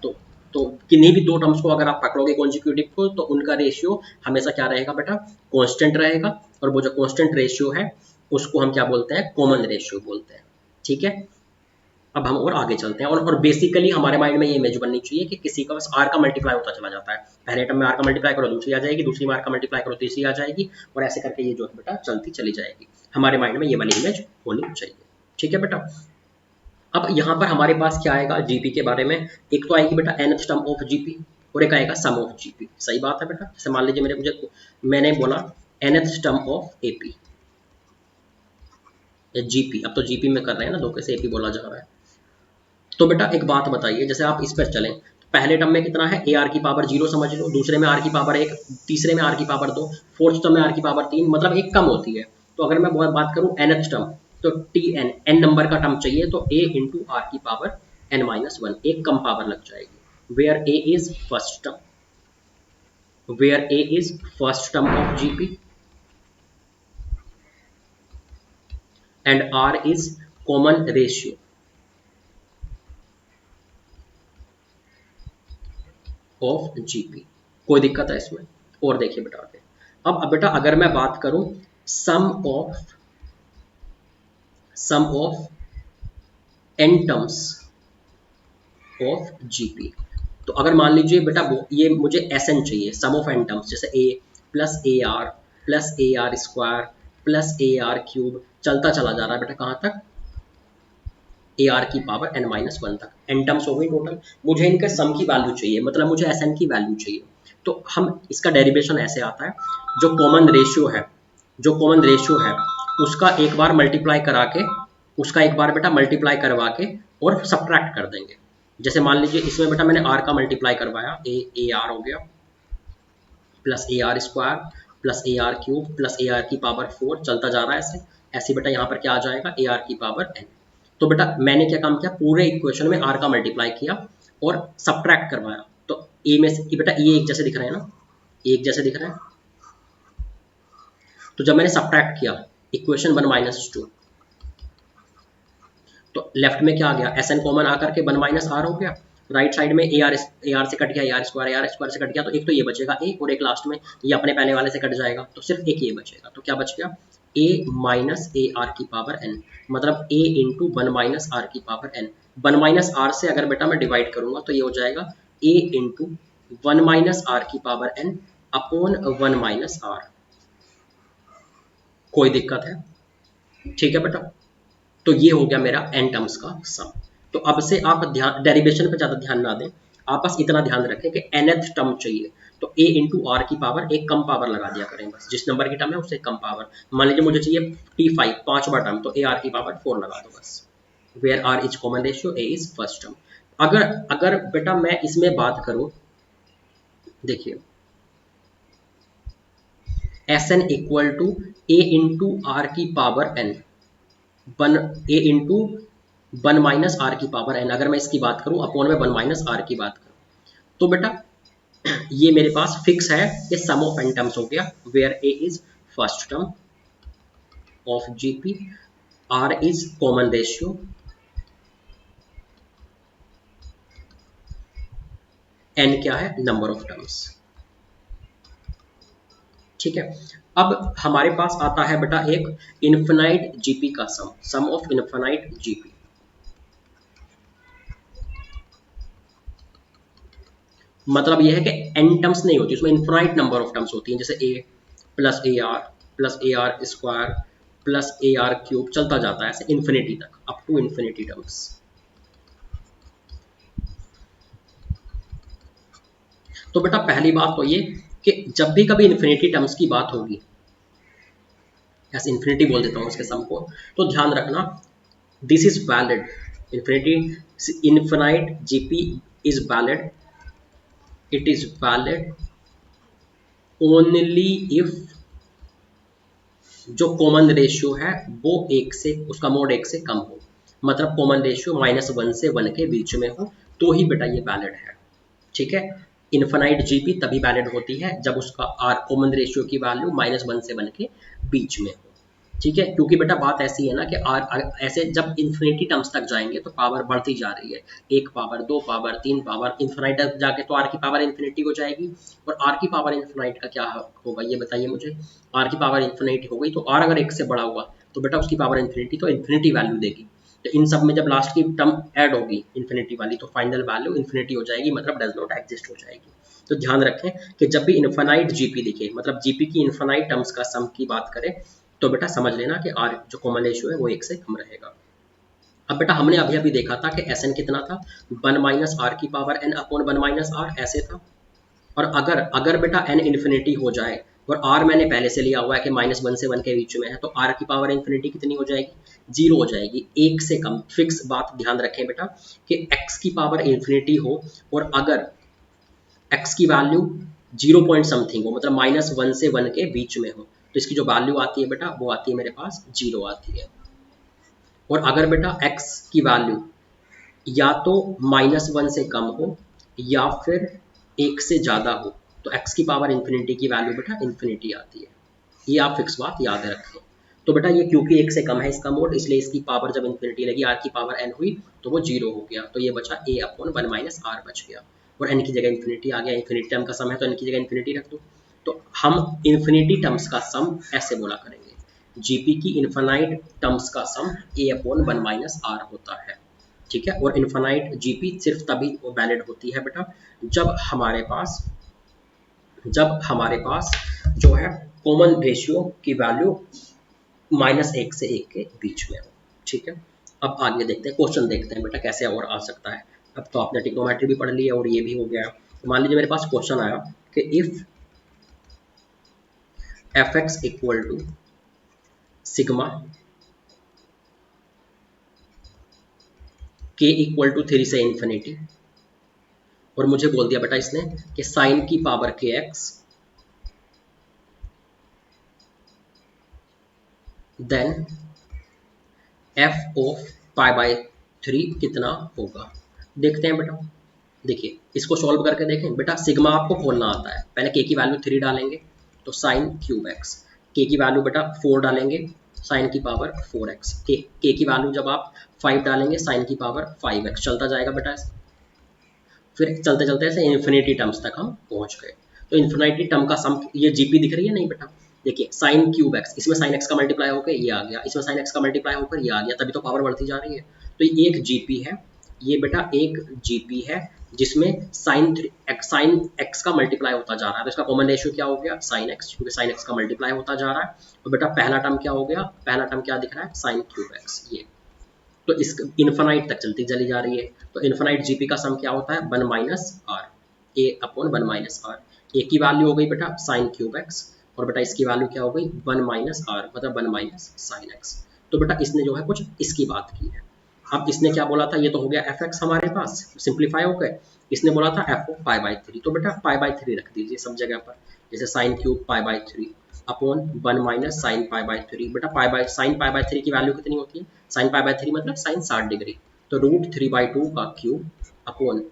Speaker 1: तो तो किन्हीं भी दो टर्म्स को अगर आप पकड़ोगे कॉन्जिक्यूटिव को, तो उनका रेशियो हमेशा क्या रहेगा बेटा, कांस्टेंट रहेगा। और वो जो कांस्टेंट रेशियो है उसको हम क्या बोलते हैं, कॉमन रेशियो बोलते हैं। ठीक है, अब हम और आगे चलते हैं। और बेसिकली हमारे माइंड में ये इमेज बननी चाहिए कि किसी का बस आर का मल्टीप्लाई होता चला जाता है, पहले टर्म में आर का मल्टीप्लाई करो दूसरी आ जाएगी, दूसरी में आर का मल्टीप्लाई करो तीसरी आ जाएगी, और ऐसे करके ये जो है बेटा चलती चली जाएगी। हमारे माइंड में ये वाली इमेज होनी चाहिए। ठीक है बेटा, अब यहाँ पर हमारे पास क्या आएगा जीपी के बारे में, एक तो आएगी बेटा nth टर्म ऑफ जीपी और एक आएगा सम ऑफ जीपी। सही बात है बेटा, जैसे मान लीजिए मैंने बोला nth term of AP GP, अब तो जीपी में कर रहे हैं ना, धोखे से एपी बोला जा रहा है। तो बेटा एक बात बताइए, जैसे आप इस पर चलें, तो पहले टर्म में कितना है, ए आर की पावर 0 समझ लो, दूसरे में आर की पावर 1, तीसरे में आर की पावर 2, फोर्थ टर्म में आर की पावर 3, मतलब एक कम होती है। तो अगर मैं बात करूं nth टर्म, तो टी एन एन नंबर का टर्म चाहिए, तो a इंटू आर की पावर n-1, एक कम पावर लग जाएगी। Where a is first term, where a is first term of GP and r is common ratio of GP. कोई दिक्कत है इसमें? और देखिए बेटा आगे, अब बेटा अगर मैं बात करूं sum of n terms of GP, तो अगर मान लीजिए बेटा ये मुझे एसएन चाहिए, सम ऑफ एन टर्म्स, जैसे a plus a r square plus a r cube, चलता चला जा रहा है बेटा कहाँ तक, ए आर की पावर n-1 तक, एन टर्म्स हो गई टोटल। मुझे इनके सम की वैल्यू चाहिए, मतलब मुझे एस एन की वैल्यू चाहिए। तो हम इसका डेरिवेशन ऐसे आता है, जो कॉमन रेशियो है उसका एक बार मल्टीप्लाई करा के, उसका एक बार बेटा मल्टीप्लाई करवा के और सब्ट्रैक्ट कर देंगे। जैसे मान लीजिए इसमें बेटा मैंने आर का मल्टीप्लाई करवाया, ए आर हो गया plus a r square plus a r cube plus a are की पावर 4, चलता जा रहा है ऐसे ऐसे बेटा यहाँ पर क्या आ जाएगा, ए आर की पावर n। तो बेटा मैंने क्या काम किया, पूरे इक्वेशन में आर का मल्टीप्लाई किया और सब्ट्रैक्ट करवाया। तो ए में से बेटा ये एक जैसे दिख रहे हैं ना, एक जैसे दिख रहे हैं। तो जब मैंने सब्ट्रैक्ट किया इक्वेशन 1-2, तो लेफ्ट में क्या आ गया, एस एन कॉमन आकर के 1-r हो गया, राइट साइड में ए आर से कट गया, ए आर स्क्वायर से कट गया, तो एक तो ये बचेगा ए, और एक लास्ट में ये अपने पहले वाले से कट जाएगा, तो सिर्फ एक ये बचेगा। तो क्या बच गया, a माइनस ए आर की पावर n, मतलब a इंटू 1-r की पावर n। 1-r से अगर बेटा मैं डिवाइड करूंगा तो ये हो जाएगा a इंटू 1-r की पावर n अपॉन 1-r। कोई दिक्कत है? ठीक है बेटा, तो ये हो गया मेरा n टर्म्स का सम। तो अब से आप ध्यान डेरिवेशन पे ज़्यादा ध्यान ना दें, आप बस इतना ध्यान रखें कि nth टर्म चाहिए, तो a इंटू आर की पावर एक कम पावर लगा दिया करें, बस जिस नंबर की टर्म है उससे कम पावर। मान लीजिए मुझे चाहिए t5 पांचवा टर्म, तो a आर की पावर 4 लगा दो बस। Where r is common ratio, a is first term. अगर अगर बेटा मैं इसमें बात करूं, देखिए S n equal to a into r की power n, a into 1-r की पावर n, अगर मैं इसकी बात करूं अपॉन में 1-r की बात करूं, तो बेटा ये मेरे पास फिक्स है, ये सम ऑफ n टर्म्स हो गया, where a is first term of GP, r is common ratio, n क्या है, नंबर ऑफ टर्म्स। ठीक है, अब हमारे पास आता है बेटा एक इन्फिनाइट जीपी का सम ऑफ इन्फिनाइट जीपी। मतलब यह है कि n टर्म्स नहीं होती, उसमें इन्फिनाइट नंबर ऑफ टर्म्स होती हैं, जैसे a plus a r square plus a r cube, चलता जाता है ऐसे इन्फिनिटी तक, अप टू इन्फिनिटी टर्म्स। तो बेटा पहली बात तो ये कि जब भी कभी इन्फिनिटी टर्म्स की बात होगी, ऐसे इन्फिनिटी बोल देता हूँ उसके सम को, तो ध्यान रखना this is valid, infinite GP is valid, it is valid only if जो कॉमन रेशियो है वो एक से, उसका मोड एक से कम हो, मतलब कॉमन रेशियो -1 से 1 के बीच में हो, तो ही बेटा ये वैलिड है। ठीक है, इन्फिनाइट जीपी तभी वैलिड होती है जब उसका आर कॉमन रेशियो की वैल्यू -1 से 1 के बीच में हो। ठीक है, क्योंकि बेटा बात ऐसी है ना कि आर ऐसे जब इन्फिनिटी टर्म्स तक जाएंगे तो पावर बढ़ती जा रही है, 1 पावर 2 पावर 3 पावर, इन्फिनाइट तक जाके तो आर की पावर इन्फिनिटी हो जाएगी। और आर की पावर इन्फिनाइट का क्या होगा ये बताइए मुझे। आर की पावर इन्फिनिटी हो गई तो आर अगर 1 से बड़ा हुआ तो बेटा उसकी पावर इन्फिनिटी तो इन्फिनिटी वैल्यू देगी। तो इन सब में जब लास्ट की टर्म ऐड होगी इन्फिनिटी वाली तो फाइनल वैल्यू इन्फिनिटी हो जाएगी, मतलब डज नॉट एग्जिस्ट हो जाएगी। तो ध्यान रखें कि जब भी इन्फिनाइट जीपी दिखे, मतलब जीपी की इन्फिनाइट टर्म्स का सम की बात करें, तो बेटा समझ लेना कि आर जो कॉमन रेशियो है वो 1 से कम रहेगा। अब बेटा हमने अभी अभी देखा था कि एस एन कितना था, 1 माइनस आर की power n upon 1 minus r ऐसे था। और अगर अगर बेटा एन इन्फिनिटी हो जाए और आर मैंने पहले से लिया हुआ है कि -1 से 1 के बीच में है, तो आर की पावर इन्फिनिटी कितनी हो जाएगी, 0 हो जाएगी, 1 से कम। फिक्स बात ध्यान रखें बेटा कि एक्स की पावर इन्फिनिटी हो और अगर एक्स की वैल्यू 0 पॉइंट समथिंग हो, मतलब -1 से 1 के बीच में हो, तो इसकी जो वैल्यू आती है बेटा वो आती है मेरे पास 0 आती है। और अगर बेटा x की वैल्यू या तो -1 से कम हो या फिर 1 से ज़्यादा हो तो x की पावर इन्फिनिटी की वैल्यू बेटा इन्फिनिटी आती है। ये आप फिक्स बात याद रखें। तो बेटा ये क्योंकि 1 से कम है इसका मोड, इसलिए इसकी पावर जब इन्फिनिटी लगी r की पावर n हुई तो वो 0 हो गया, तो ये बचा a अपॉन 1 माइनस आर बच गया। और n की जगह इन्फिनिटी आ गया, इन्फिनिटी टर्म का सम है तो n की जगह इन्फिनिटी रख दो। तो हम इन्फिनिटी टर्म्स का सम ऐसे बोला करेंगे, जीपी की इन्फिनाइट टर्म्स का सम a अपॉन 1 माइनस आर होता है। ठीक है, और इन्फिनाइट जीपी सिर्फ तभी वैलिड होती है बेटा जब हमारे पास जो है कॉमन रेशियो की वैल्यू -1 से 1 के बीच में हो। ठीक है, अब आगे देखते हैं, क्वेश्चन देखते हैं बेटा कैसे और आ सकता है। अब तो आपने ट्रिग्नोमेट्री भी पढ़ ली है और ये भी हो गया। तो मान लीजिए मेरे पास क्वेश्चन आया कि if f x equal to sigma के इक्वल टू 3 से इन्फिनिटी, और मुझे बोल दिया बेटा इसने कि साइन की पावर के एक्स देन एफ ऑफ π/3 कितना होगा। देखते हैं बेटा, देखिए इसको सॉल्व करके देखें। बेटा सिग्मा आपको खोलना आता है, पहले के की वैल्यू 3 डालेंगे तो साइन क्यूब एक्स, के की वैल्यू बेटा 4 डालेंगे साइन की पावर 4x, के की वैल्यू जब आप 5 डालेंगे साइन की पावर 5x, चलता जाएगा बेटा। फिर चलते चलते ऐसे इन्फिनिटी टर्म्स तक हम पहुंच गए। तो इन्फिनिटी टर्म का सम, ये जीपी दिख रही है नहीं बेटा, देखिए साइन क्यूब एक्स, इसमें साइन एक्स का मल्टीप्लाई होकर ये आ गया, इसमें साइन एक्स का मल्टीप्लाई होकर ये आ गया, तभी तो पावर बढ़ती जा रही है। तो ये एक जीपी है, ये बेटा एक जीपी है जिसमें साइन एक्स का मल्टीप्लाई होता जा रहा है। तो इसका कॉमन रेशियो क्या हो गया, साइन एक्स, क्योंकि साइन एक्स का मल्टीप्लाई होता जा रहा है। तो बेटा पहला टर्म क्या हो गया, पहला टर्म क्या दिख रहा है, साइन क्यूब एक्स। ये तो इस इन्फिनाइट तक चलती चली जा रही है। तो इन्फिनाइट जीपी का सम क्या होता है, 1 minus r, a upon 1 minus r. A की वैल्यू हो गई बेटा साइन क्यूब एक्स, और बेटा इसकी वैल्यू क्या हो गई 1 माइनस आर, मतलब 1 माइनस साइन एक्स। तो बेटा इसने जो है कुछ इसकी बात की है। अब इसने क्या बोला था, ये तो हो गया एफ एक्स हमारे पास सिंप्लीफाई हो गए। इसने बोला था एफ ऑफ π/3, तो बेटा π/3 रख दीजिए सब जगह पर, जैसे sine cube π/3 upon 1 minus sine π/3। बेटा साइन π/3 की वैल्यू कितनी होती है, साइन π/3 मतलब साइन 60 डिग्री, तो √3/2 का क्यूब अपॉन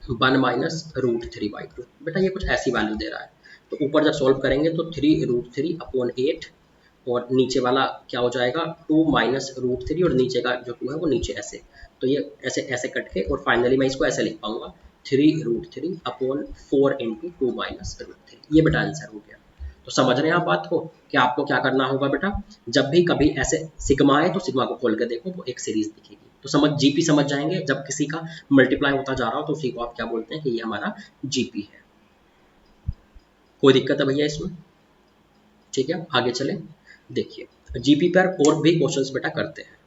Speaker 1: 1 माइनस √3/2। बेटा ये कुछ ऐसी वैल्यू दे रहा है, तो ऊपर जब सॉल्व करेंगे तो 3√3 अपॉन 8, और नीचे वाला क्या हो जाएगा 2 माइनस √3, और नीचे का जो 2 है वो नीचे ऐसे। तो ये ऐसे ऐसे कट के, और फाइनली मैं इसको ऐसे लिख पाऊंगा 3√3 अपॉन 4 इंटू 2 माइनस √3। ये बेटा आंसर हो गया। तो समझ रहे हैं आप बात को कि आपको क्या करना होगा बेटा, जब भी कभी ऐसे सिग्मा है तो सिग्मा को खोल के देखो, वो एक सीरीज दिखेगी तो समझ जीपी समझ जाएंगे। जब किसी का मल्टीप्लाई होता जा रहा हो तो उसी को आप क्या बोलते हैं कि ये हमारा जीपी है। कोई दिक्कत है भैया इसमें? ठीक है, आगे चले। देखिए जीपी पर और भी क्वेश्चंस बेटा करते हैं।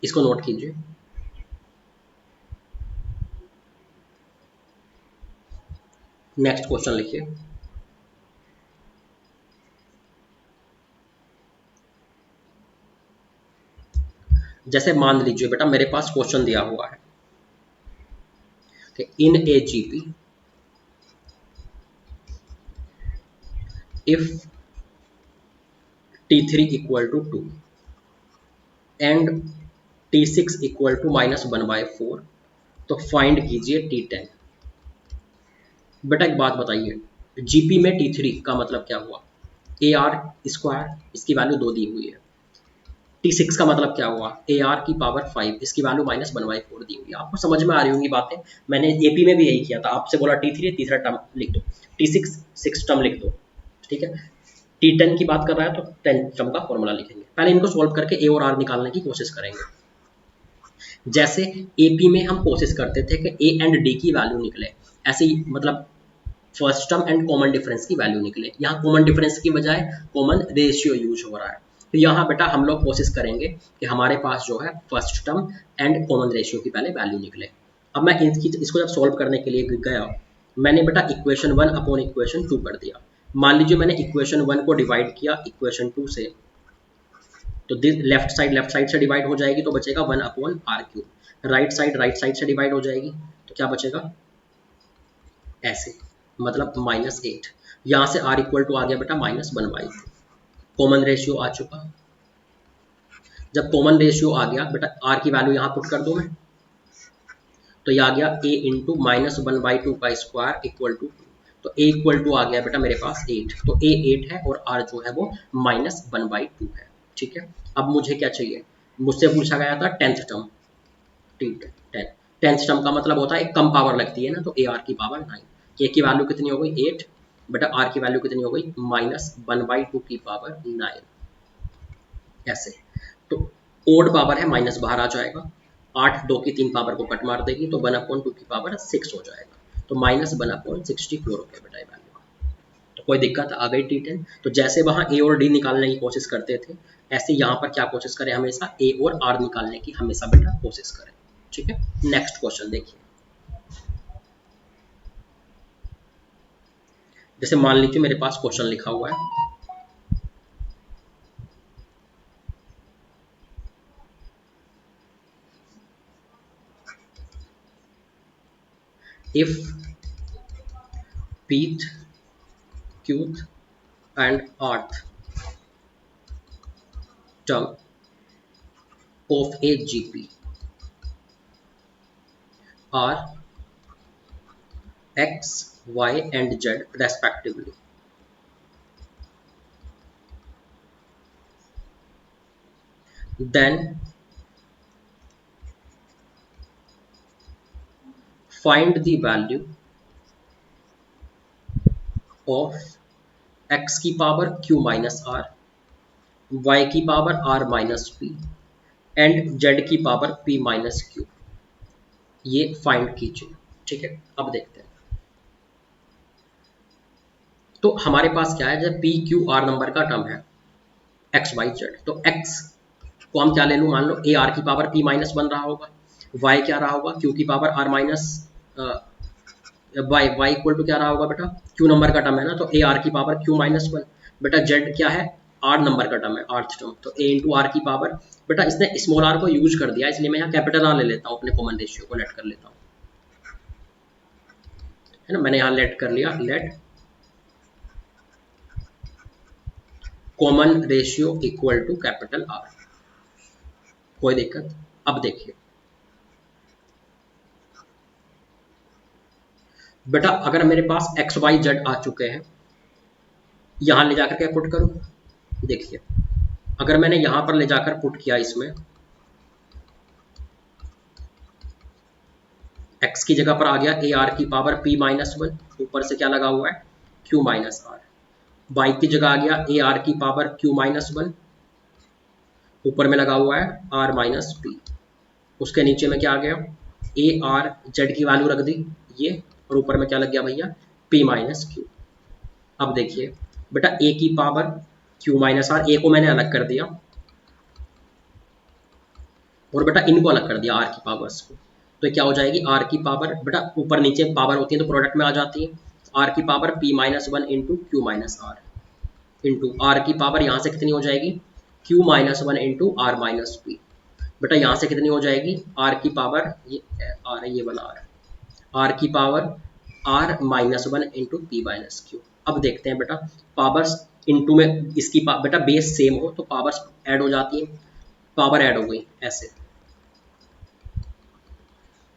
Speaker 1: इसको नोट कीजिए। नेक्स्ट क्वेश्चन लिखिए। जैसे मान लीजिए बेटा मेरे पास क्वेश्चन दिया हुआ है कि in a GP if T3 equal to 2 and T6 equal to -1/4, तो फाइंड कीजिए T10। बेटा एक बात बताइए, जीपी में T3 का मतलब क्या हुआ? AR², इसकी वैल्यू 2 दी हुई है। T6 का मतलब क्या हुआ? AR⁵, इसकी वैल्यू -1/4 दी हुई है। आपको समझ में आ रही होंगी बातें। मैंने एपी में भी यही किया था, आपसे बोला T3 तीसरा टर्म लिख दो, T6 6 टर्म लिख दो, ठीक है। T10 की बात कर रहा है तो 10 टर्म का फॉर्मूला लिखेंगे। पहले इनको सॉल्व करके ए और आर निकालने की कोशिश करेंगे। जैसे एपी में हम कोशिश करते थे कि ए एंड डी की वैल्यू निकले, ऐसे ही मतलब first term and common difference की वैल्यू निकले। यहाँ कॉमन डिफरेंस की बजाय कॉमन रेशियो यूज हो रहा है। तो यहाँ बेटा हम लोग कोशिश करेंगे कि हमारे पास जो है first term and common ratio की पहले वैल्यू निकले। अब मैं इसको जब सॉल्व करने के लिए गया, मैंने बेटा इक्वेशन 1 अपॉन इक्वेशन 2 कर दिया। मान लीजिए मैंने इक्वेशन 1 को डिवाइड किया इक्वेशन 2 से, तो लेफ्ट साइड से डिवाइड हो जाएगी तो बचेगा 1/r³। राइट साइड से डिवाइड हो जाएगी तो क्या बचेगा? ऐसे, मतलब -8। यहाँ से r इक्वल टू आ गया बेटा -1/2। कॉमन रेशियो आ चुका। जब कॉमन रेशियो आ गया बेटा, r की वैल्यू यहाँ पुट कर दो मैं, तो ये आ गया a इंटू -1/2 का स्क्वायर इक्वल टू 2। तो a इक्वल टू आ गया बेटा मेरे पास 8। तो a 8 है और r जो है वो -1/2 है, ठीक है। अब मुझे क्या चाहिए? मुझसे पूछा गया था 10th टर्म, ठीक है। 10th टर्म का मतलब होता है एक कम पावर लगती है ना, तो AR⁹ a की वैल्यू कितनी हो गई? 8 बेटा, r की वैल्यू कितनी हो गई? -1/2 ऐसे। तो ओड पावर है, माइनस बाहर आ जाएगा। 8 2 की 3 पावर को कट मार देगी तो 1/2 हो जाएगा। तो -1/64 हो गया बेटा ये वैल्यू। तो कोई दिक्कत आ गई T10। तो जैसे वहाँ ए और डी निकालने की कोशिश करते थे, ऐसे यहाँ पर क्या कोशिश करें? हमेशा ए और आर निकालने की हमेशा बेटा कोशिश करें, ठीक है। नेक्स्ट क्वेश्चन देखिए। जैसे मान लीजिए मेरे पास क्वेश्चन लिखा हुआ है, if pth, qth and rth term of a GP are x, y and z respectively, then find the value of x की power q minus r, y की power r minus p and z की power p minus q। ये find कीजिए, ठीक है। अब देखते हैं। तो हमारे पास क्या है, जब p q r नंबर का टर्म है x y z, तो x को हम क्या ले लूँ? मान लो a r की पावर p माइनस बन रहा होगा, y क्या रहा होगा? q की power r minus y equal to क्या रहा होगा बेटा? q नंबर का टर्म है ना, तो a r की पावर q माइनस 1। बेटा z क्या है? r नंबर का टर्म है, rth टर्म, तो a इंटू आर की पावर। बेटा इसने स्मॉल r को यूज कर दिया, इसलिए मैं यहाँ कैपिटल R ले लेता हूँ, अपने कॉमन रेशियो को लेट कर लेता हूँ, है ना। मैंने यहाँ लेट कर लिया, let common ratio equal to capital R। कोई दिक्कत? अब देखिए बेटा, अगर मेरे पास एक्स वाई जेड आ चुके हैं, यहां ले जाकर के पुट करूं। देखिए अगर मैंने यहां पर ले जाकर पुट किया, इसमें x की जगह पर आ गया ए आर की पावर p माइनस 1, ऊपर से क्या लगा हुआ है? q minus are. y की जगह आ गया ए आर की पावर q माइनस 1, ऊपर में लगा हुआ है r माइनस p। उसके नीचे में क्या आ गया? ए आर जेड की वैल्यू रख दी ये, और ऊपर में क्या लग गया भैया? p minus q। अब देखिए बेटा, a की पावर q माइनस आर, ए को मैंने अलग कर दिया और बेटा इनको अलग कर दिया r की पावर्स को। तो क्या हो जाएगी? r की पावर, बेटा ऊपर नीचे पावर होती है तो प्रोडक्ट में आ जाती है। r की power p minus 1 into q minus r into r की पावर यहाँ से कितनी हो जाएगी? q minus 1 into r minus p. बेटा यहाँ से कितनी हो जाएगी? r की पावर, ये r है, ये बना r है, r की power r minus 1 into P minus Q. अब देखते हैं बेटा, पावर्स इनटू में इसकी बेटा बेस सेम हो तो पावर्स ऐड हो जाती है, पावर ऐड हो गई ऐसे,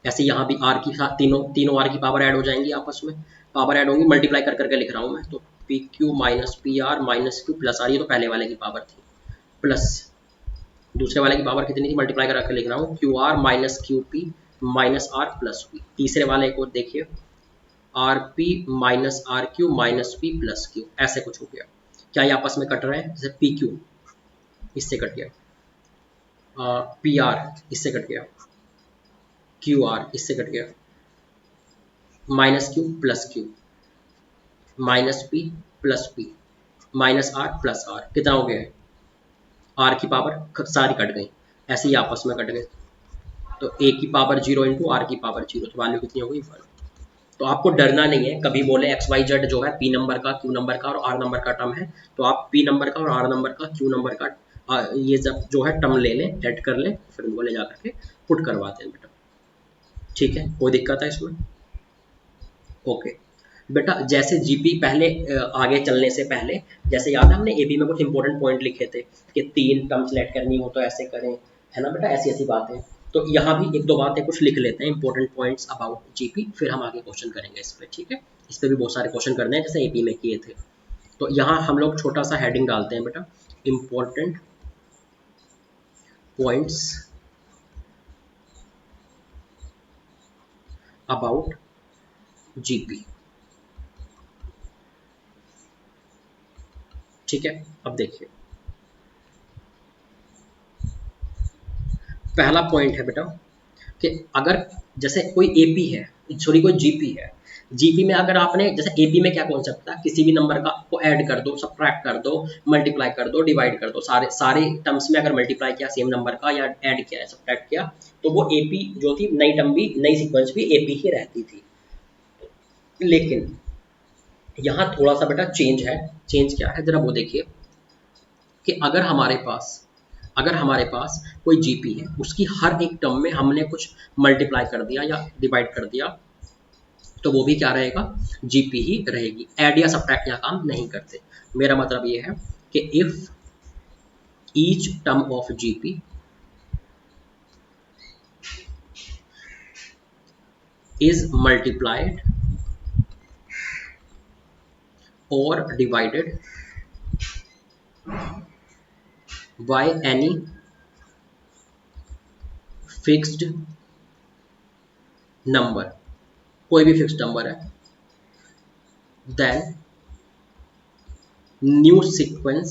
Speaker 1: ऐसे यहाँ भी आर की साथ तीनों तीनों आर की पावर ऐड हो जाएंगी, आपस में पावर ऐड होंगी, मल्टीप्लाई कर करके लिख रहा हूँ मैं, तो p q minus p r minus q plus r, ये तो पहले वाले की पावर थी, प्लस दूसरे वाले की पावर कितनी थी, मल्टीप्लाई कर करके लिख रहा हूँ, q r minus q p minus r plus p. तीसरे वाले को देखिए, r p minus r q minus p plus q, ऐसे कुछ हो गया। क्या ये आपस में कट रहे हैं, जैसे पी क्यू इससे कट गया, पी आर इससे कट गया, क्यू आर इससे कट गया, minus q plus q, minus p plus p minus r plus r, कितना हो गया है, आर की पावर सारी कट गई, ऐसे ही आपस में कट गए, तो ए की पावर 0 इंटू आर की पावर 0, तो वैल्यू कितनी हो गई 1। तो आपको डरना नहीं है, कभी बोले एक्स वाई जेड जो है पी नंबर का, क्यू नंबर का और आर नंबर का टर्म है, तो आप पी नंबर का और आर नंबर का, क्यू नंबर का ये जब जो है टर्म ले लें, ऐड कर लें, फिर उनको ले जा करके पुट करवाते हैं बेटा, ठीक है, कोई दिक्कत है इसमें? ओके बेटा, जैसे जीपी पहले आगे चलने से पहले, जैसे याद है हमने एपी में कुछ इंपॉर्टेंट पॉइंट लिखे थे कि 3 टर्म सेलेक्ट करनी हो तो ऐसे करें, है ना बेटा, ऐसी ऐसी बातें, तो यहाँ भी एक दो बातें कुछ लिख लेते हैं, इंपॉर्टेंट पॉइंट्स अबाउट जीपी, फिर हम आगे क्वेश्चन करेंगे इस पर, ठीक है, इस पर भी बहुत सारे क्वेश्चन करने हैं जैसे एपी में किए थे। तो यहाँ हम लोग छोटा सा हेडिंग डालते हैं बेटा, इंपॉर्टेंट पॉइंट्स अबाउट जीपी, ठीक है। अब देखिए, पहला पॉइंट है बेटा कि अगर जैसे कोई एपी है, सॉरी कोई जीपी है, जीपी में अगर आपने जैसे एपी में क्या कॉन्सेप्ट था, किसी भी नंबर का को ऐड कर दो, सब्ट्रैक्ट कर दो, मल्टीप्लाई कर दो, डिवाइड कर दो, सारे सारे टर्म्स में अगर मल्टीप्लाई किया सेम नंबर का या ऐड किया सब्ट्रैक्ट किया, तो वो एपी जो थी, नई टर्म भी नई सीक्वेंस भी एपी ही रहती थी। लेकिन यहाँ थोड़ा सा बेटा चेंज है, चेंज क्या है जरा वो देखिए, कि अगर हमारे पास कोई जीपी है, उसकी हर एक टर्म में हमने कुछ मल्टीप्लाई कर दिया या डिवाइड कर दिया, तो वो भी क्या रहेगा, जीपी ही रहेगी, ऐड या सब्ट्रैक्ट यहाँ काम नहीं करते। मेरा मतलब ये है कि if each term of GP is multiplied और divided by any fixed number, कोई भी फिक्स्ड नंबर है, then new sequence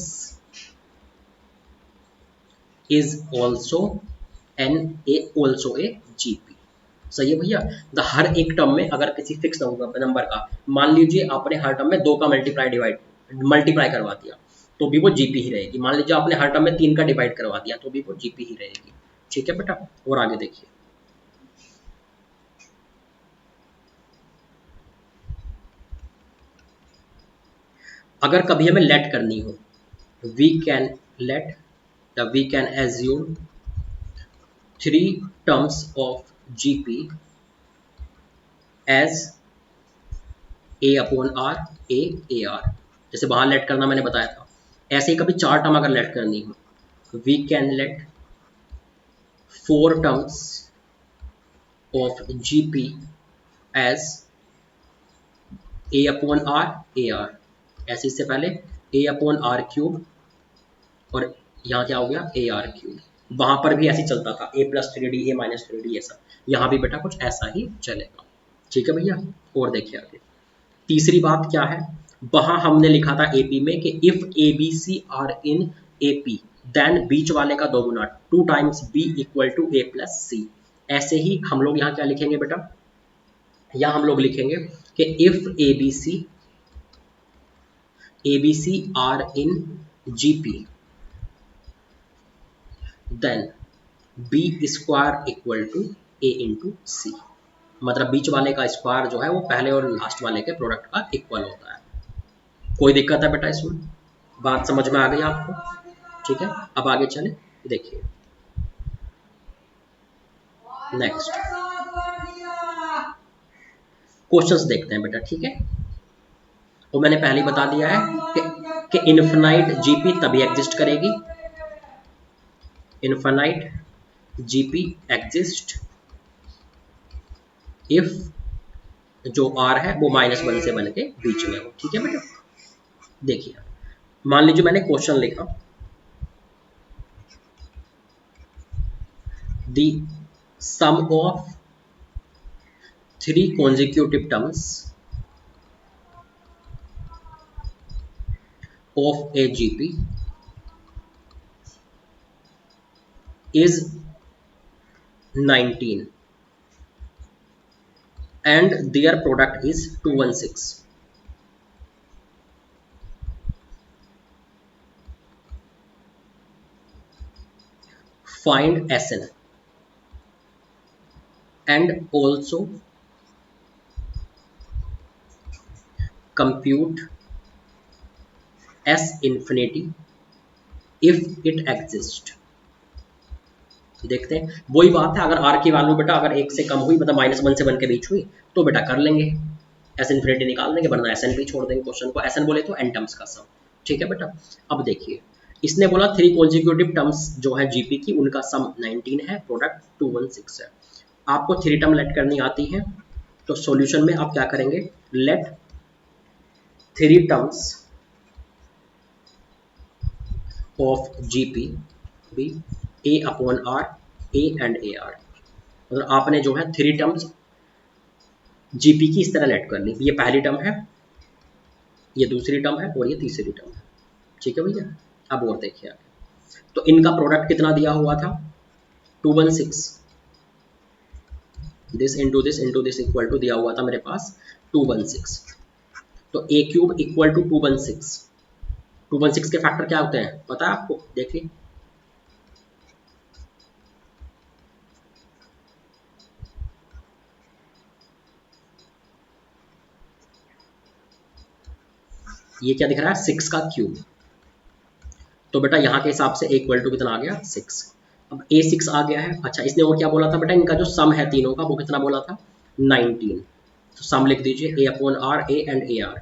Speaker 1: is also a GP. सही है भैया, द हर एक टर्म में अगर किसी फिक्स नंबर का, मान लीजिए आपने हर टर्म में 2 का मल्टीप्लाई करवा दिया, तो भी वो जीपी ही रहेगी। मान लीजिए आपने हर टर्म में 3 का डिवाइड करवा दिया, तो भी वो जीपी ही रहेगी, ठीक है बेटा। और आगे देखिए, अगर कभी हमें लेट करनी हो, वी कैन लेट या we can assume 3 terms of GP as a upon r, a r, जैसे वहां लेट करना मैंने बताया था, ऐसे ही कभी 4 टर्म अगर लेट करनी हो, we can let 4 terms of GP as a upon r, a r, ऐसे इससे पहले ए अपॉन आर क्यूब, और यहाँ क्या हो गया, ए आर क्यूब, वहां पर भी ऐसे चलता था, ए प्लस 3d, ए माइनस 3d, ये सब, यहाँ भी बेटा कुछ ऐसा ही चलेगा, ठीक है भैया। और देखिए आगे, तीसरी बात क्या है, वहां हमने लिखा था एपी में कि if a b c are in AP then बीच वाले का दोगुना 2 times b equal to a plus c. ऐसे ही हम लोग यहाँ क्या लिखेंगे बेटा, यहाँ हम लोग लिखेंगे कि if a b c are in GP then b square equal to a into c, मतलब बीच वाले का स्क्वायर जो है वो पहले और लास्ट वाले के प्रोडक्ट का इक्वल होता है। कोई दिक्कत है बेटा इसमें, बात समझ में आ गई आपको, ठीक है। अब आगे चले, देखिए नेक्स्ट क्वेश्चंस देखते हैं बेटा, ठीक है। वो मैंने पहले ही बता दिया है कि इन्फिनाइट जीपी तभी एग्जिस्ट करेगी, इन्फिनाइट जीपी एग्जिस्ट इफ जो आर है वो -1 से 1 के बीच में हो। ठीक है बेटा, देखिए मान लीजिए मैंने क्वेश्चन लिखा the sum of 3 consecutive terms of a GP is 19 and their product is 216. Find SN and also compute S infinity if it exists. देखते हैं, वही बात है, अगर आर की वैल्यू बेटा अगर 1 से कम हुई मतलब -1 से 1 के बीच हुई तो बेटा कर लेंगे, एस इन्फिनिटी निकाल देंगे, वरना एस एन भी छोड़ देंगे क्वेश्चन को। एस एन बोले तो एन टर्म्स का सम। ठीक है बेटा, अब देखिए इसने बोला 3 कॉन्जिक्यूटिव टर्म्स जो है जीपी की उनका सम 19 है, प्रोडक्ट 216 है। आपको 3 टर्म लेट करनी आती है, तो सॉल्यूशन में आप क्या करेंगे, let 3 terms of GP be a upon r, a and a r. मतलब आपने जो है 3 टर्म्स जीपी की इस तरह लेट कर ली, ये पहली टर्म है, ये दूसरी टर्म है और ये तीसरी टर्म है। ठीक है भैया, अब और देखिए आगे, तो इनका प्रोडक्ट कितना दिया हुआ था 216, this into this equal to दिया हुआ था मेरे पास 216, तो ए क्यूब इक्वल टू 216 के फैक्टर क्या होते हैं पता है आपको, देखिए ये क्या दिख रहा है 6 का क्यूब, तो बेटा यहाँ के हिसाब से इक्वल टू कितना आ गया 6। अब ए 6 आ गया है। अच्छा इसने और क्या बोला था बेटा, इनका जो सम है तीनों का वो कितना बोला था 19, तो सम लिख दीजिए a upon r, a and a r,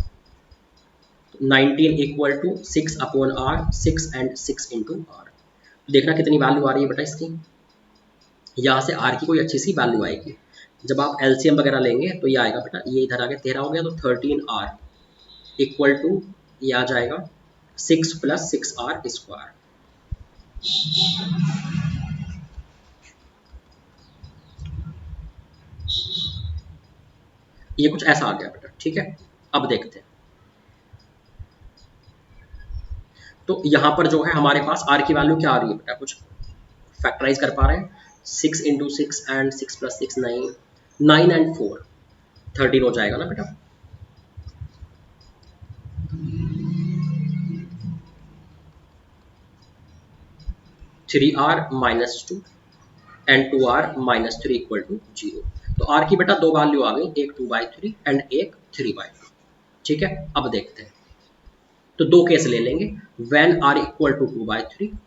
Speaker 1: 19 equal to 6 upon r, 6 and 6 into r. देखना कितनी वैल्यू आ रही है बेटा इसकी, यहाँ से आर की कोई अच्छी सी वैल्यू आएगी। जब आप एलसीएम वगैरह लेंगे तो ये आएगा बेटा, ये इधर आ गया 13 हो गया, तो 13 आर इक्वल टू ये आ जाएगा 6 प्लस 6 आर स्क्वायर। ये कुछ ऐसा आ गया बेटा। ठीक है, अब देखते हैं, तो यहां पर जो है हमारे पास आर की वैल्यू क्या आ रही है बेटा, कुछ फैक्टराइज कर पा रहे हैं, 6 इंटू 6 एंड 6 प्लस 6 9, 9 एंड 4 13 हो जाएगा ना बेटा। Three r minus 2 and 2r minus 3 equal to 0। तो r की बेटा दो वैल्यू आ गई, एक 2/3 एंड एक 3/2। ठीक है, अब देखते हैं, तो दो केस ले लेंगे, when r equal to 2/3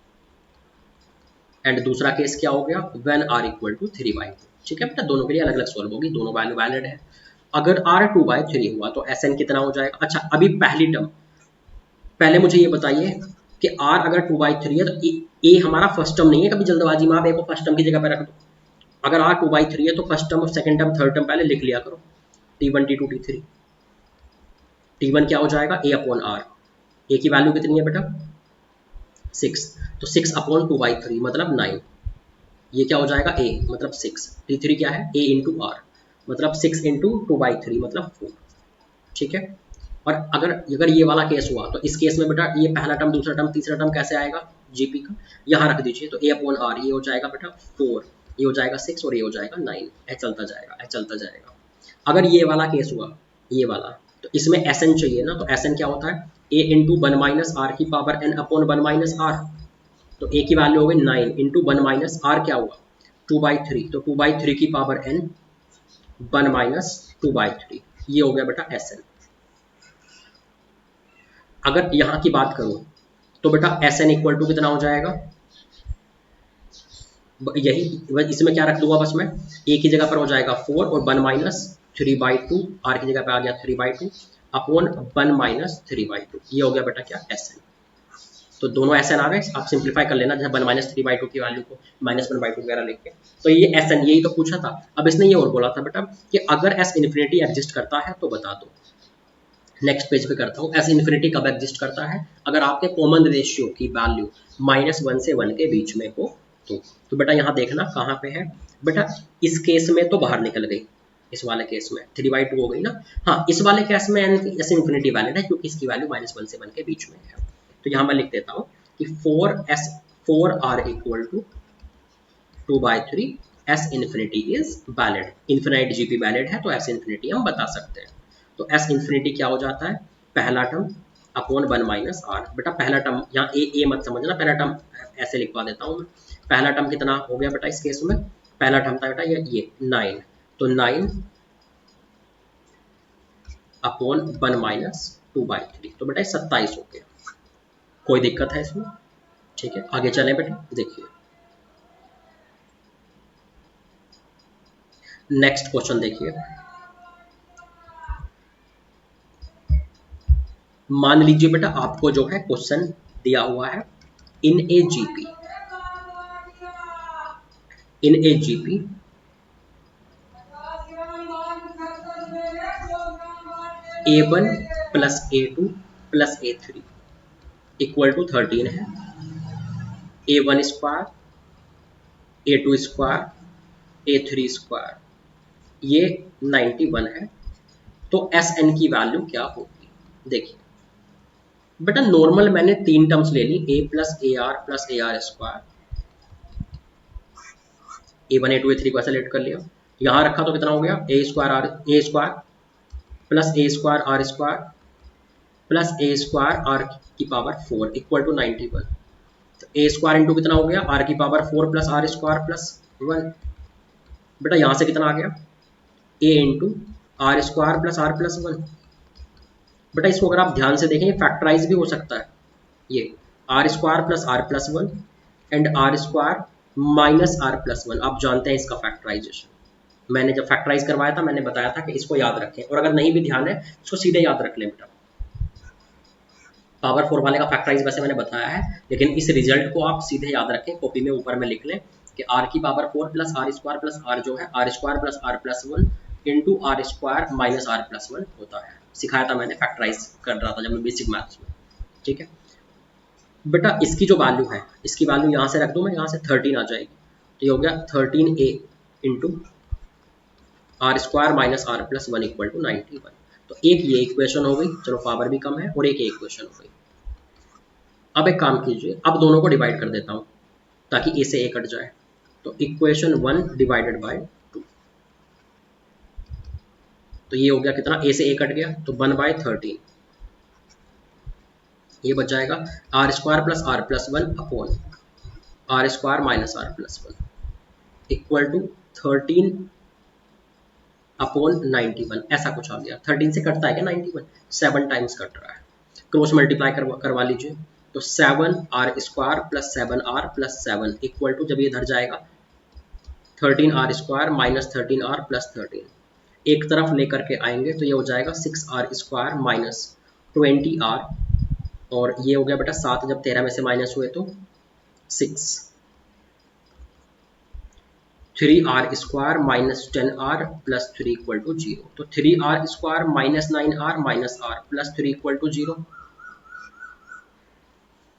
Speaker 1: and दूसरा केस क्या हो गया व्हेन r इक्वल टू 3/2। ठीक है बेटा, दोनों के लिए अलग अलग सॉल्व होगी, दोनों वैल्यू वैलिड है। अगर r 2/3 हुआ तो Sn कितना हो जाएगा। अच्छा अभी पहली टर्म, पहले मुझे ये बताइए कि r अगर 2/3 है तो ए हमारा फर्स्ट टर्म नहीं है, कभी जल्दबाजी में आप ए को फर्स्ट टर्म की जगह पर रख दो। अगर r 2/3 है तो first term, second term, third term पहले लिख लिया करो, t1 t2 t3। t1 क्या हो जाएगा a अपॉन आर, ए की वैल्यू कितनी है बेटा 6, तो 6 अपॉन 2/3 मतलब 9, ये क्या हो जाएगा a मतलब 6, t3 क्या है a इंटू आर मतलब 6 इंटू 2/3 मतलब 4। ठीक है, और अगर ये वाला केस हुआ तो इस केस में बेटा ये पहला टर्म, दूसरा टर्म, तीसरा टर्म कैसे आएगा जीपी का, यहाँ रख दीजिए, तो a अपॉन आर ये हो जाएगा बेटा 4, ये हो जाएगा 6 और ये हो जाएगा 9, ऐसे चलता जाएगा, ऐसे चलता जाएगा। अगर ये वाला केस हुआ, ये वाला, तो इसमें Sn चाहिए ना, तो Sn क्या होता है a इंटू 1 माइनस आर की power n upon 1 minus r, तो a की वैल्यू हो गई 9 इंटू 1 माइनस आर क्या हुआ 2/3, तो 2/3 की पावर n 1 माइनस 2/3, ये हो गया बेटा Sn। अगर यहाँ की बात करूं तो बेटा Sn इक्वल टू कितना हो जाएगा, यही इसमें क्या रख दूंगा बस मैं, a की जगह पर हो जाएगा 4 और 1 माइनस 3/2, r की जगह पर आ गया 3/2, अपॉन 1 माइनस 3/2, ये हो गया बेटा क्या Sn। तो दोनों Sn आ गए, आप सिंप्लीफाई कर लेना, जैसे 1 माइनस 3/2 की वैल्यू को -1/2 वगैरह लेके, तो ये Sn, यही तो पूछा था। अब इसने ये और बोला था बेटा कि अगर S इन्फिनिटी एग्जिस्ट करता है तो बता दो। नेक्स्ट पेज पे करता हूँ, S इन्फिनिटी कब एग्जिस्ट करता है, अगर आपके कॉमन रेशियो की वैल्यू -1 से 1 के बीच में हो तो बेटा यहाँ देखना कहाँ पे है बेटा, इस केस में तो बाहर निकल गई, इस वाले केस में 3/2 हो गई ना। हाँ, इस वाले केस में S इन्फिनिटी वैलिड है क्योंकि इसकी वैल्यू -1 से 1 के बीच में है। तो यहाँ मैं लिख देता हूँ कि 4R equal to 2/3, S infinity is valid, infinite GP valid है तो S इन्फिनिटी हम बता सकते हैं। तो S इन्फिनिटी क्या हो जाता है, पहला टर्म अपॉन 1 माइनस आर। बेटा पहला टर्म यहाँ ए मत समझना, पहला टर्म ऐसे लिखवा देता हूँ। पहला टर्म कितना हो गया बेटा इस केस में, पहला टर्म था बेटा ये 9, तो 9 अपॉन 1 माइनस 2/3, तो बेटा 27 हो गया। कोई दिक्कत है इसमें? ठीक है, आगे चलें बेटा, देखिए नेक्स्ट क्वेश्चन देखिए। मान लीजिए बेटा आपको जो है क्वेश्चन दिया हुआ है, in a GP A1 plus A2 plus A3 equal to 13 है। A1 square, A2 square, A3 square, ये 91 है। तो Sn की वैल्यू क्या होगी? देखिए बेटा नॉर्मल मैंने 3 टर्म्स ले ली, A plus AR plus AR square, A1 A2 A3 को ऐसे लेट कर लिया, यहाँ रखा तो कितना हो गया, A square plus A square R square plus A square R की पावर 4 इक्वल टू 91। तो A स्क्वायर इंटू कितना हो गया, R की power 4 plus R square plus 1। बेटा यहाँ से कितना आ गया, A into R square plus R plus 1। बेटा इसको अगर आप ध्यान से देखें फैक्टराइज भी हो सकता है, ये R square plus R plus 1 and R square minus R plus 1, आप जानते हैं इसका फैक्टराइजेशन। मैंने जब फैक्टराइज करवाया था मैंने बताया था कि इसको याद रखें, और अगर नहीं भी ध्यान है इसको सीधे याद रख लें बेटा। पावर 4 वाले का फैक्टराइज वैसे मैंने बताया है, लेकिन इस रिजल्ट को आप सीधे याद रखें, कॉपी में ऊपर में लिख लें कि R की power 4 plus R square plus R जो है R square plus R plus 1 into R square minus R plus 1 होता है। सिखाया था मैंने, फैक्टराइज कर रहा था जब मैं बेसिक मैथ्स में। ठीक है बेटा, इसकी जो वैल्यू है, इसकी वैल्यू यहाँ से रख दूँ मैं, यहाँ से 13 आ जाएगी, तो ये हो गया 13A into R square minus R plus 1 equal to 91। तो एक ये इक्वेशन हो गई, चलो पावर भी कम है, और एक ये इक्वेशन हो गई। अब एक काम कीजिए, अब दोनों को डिवाइड कर देता हूँ ताकि A से A कट जाए। तो इक्वेशन 1 डिवाइडेड बाय 2, तो ये हो गया कितना, A से A कट गया तो 1/13, ये बच जाएगा R square plus R plus 1 upon R square minus R plus 1 equal to 13 upon 91, ऐसा कुछ आ गया। 13 से कटता है क्या 91, 7 टाइम्स कट रहा है, क्रॉस मल्टीप्लाई करवा लीजिए। तो 7R square plus 7R plus 7 equal to, जब ये इधर जाएगा 13R square minus 13R plus 13, एक तरफ लेकर के आएंगे तो ये हो जाएगा 6R स्क्वायर माइनस 20R, और ये हो गया बेटा 7, जब 13 में से माइनस हुए तो 6, 3R square minus 10R plus 3 equal to 0। तो 3R square minus 9R minus R plus 3 equal to 0।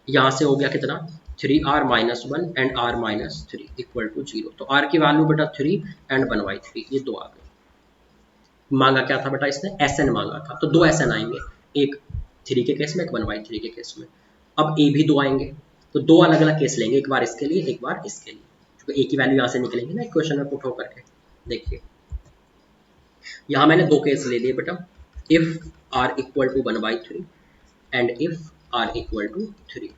Speaker 1: यहाँ से हो गया कितना, 3R minus 1 and R minus 3 equal to 0। तो R की वैल्यू बेटा 3 एंड 1/3, ये दो आ गई। मांगा क्या था बेटा इसने, Sn मांगा था, तो दो Sn आएंगे, एक 3 के केस में, एक 1/3 के केस में। अब A भी दो आएंगे, तो दो अलग अलग केस लेंगे, एक बार इसके लिए एक बार इसके लिए, क्योंकि A की वैल्यू यहाँ से निकलेंगी ना इक्वेशन में पुट होकर के। देखिए यहाँ मैंने दो केस ले लिए बेटा, if R equal to 1/3 and if R equal to 3।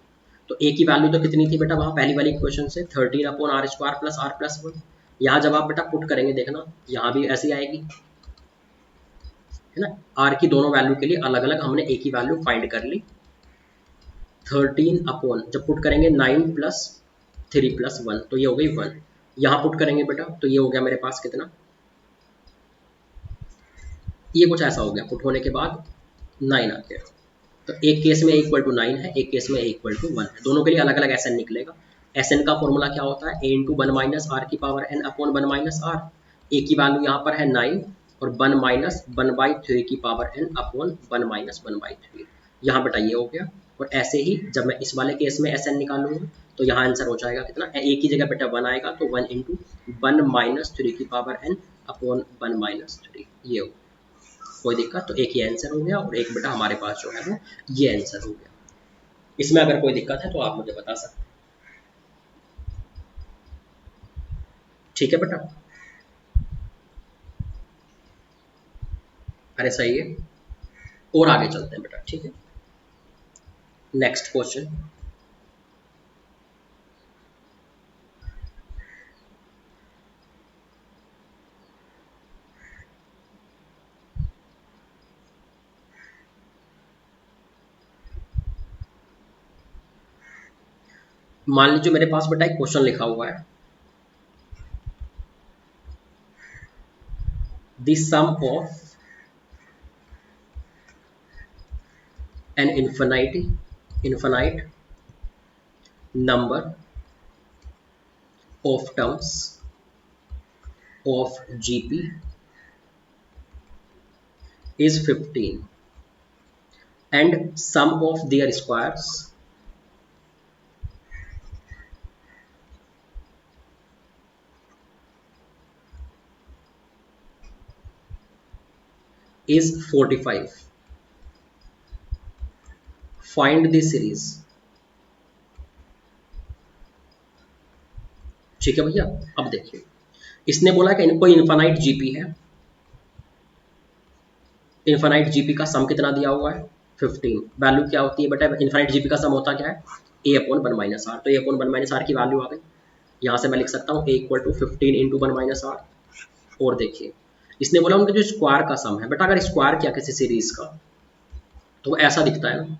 Speaker 1: तो A की वैल्यू तो कितनी थी बेटा वहाँ पहली वाली इक्वेशन से, 13 upon R square plus R plus 1। यहाँ जब आप बेटा पुट करेंगे देखना यहाँ भी ऐसी आएगी, है ना। R की दोनों वैल्यू के लिए अलग अलग हमने A की वैल्यू फाइंड कर ली। 13 अपॉन, जब पुट करेंगे 9 प्लस 3 प्लस 1, तो ये हो गई 1। यहाँ पुट करेंगे बेटा तो ये हो गया मेरे पास कितना, ये कुछ ऐसा हो गया पुट होने के बाद 9 आ गया। तो एक केस में इक्वल टू 9 है, एक केस में इक्वल टू 1 है, दोनों के लिए अलग अलग एस एन निकलेगा। एस एन का फॉर्मूला क्या होता है, a into one minus r की power n upon one minus r. A की वैल्यू यहाँ पर है 9 और one minus one by three की power n upon one minus one by three. यहाँ बेटा ये हो गया। और ऐसे ही जब मैं इस वाले केस में एस एन निकालूंगा तो यहाँ आंसर हो जाएगा कितना, ए की जगह बेटा 1 आएगा तो 1 इंटू वन माइनस थ्री की power n upon one minus three, ये हो। कोई दिक्कत, तो एक ही आंसर हो गया और एक बेटा हमारे पास जो है वो ये आंसर हो गया। इसमें अगर कोई दिक्कत है तो आप मुझे बता सकते हैं। ठीक है बेटा, अरे सही है। और आगे चलते हैं बेटा, ठीक है। नेक्स्ट क्वेश्चन, मान लीजिए मेरे पास बेटा एक क्वेश्चन लिखा हुआ है, the sum of an infinite number of terms of GP is 15 and sum of their squares is 45, find the series। ठीक है भैया, अब देखिए इसने बोला कि इनको इनफाइनाइट जीपी है, इनफाइनाइट जीपी का सम कितना दिया हुआ है 15। वैल्यू क्या होती है बेटा, इनफाइनाइट जीपी का सम होता क्या है, a upon one minus r. तो a upon one minus r की वैल्यू आ गई, यहाँ से मैं लिख सकता हूँ a equal to 15 into one minus r. और देखिए इसने बोला उनके जो स्क्वायर का सम है बेटा, अगर स्क्वायर किया किसी सीरीज का तो वो ऐसा दिखता है ना,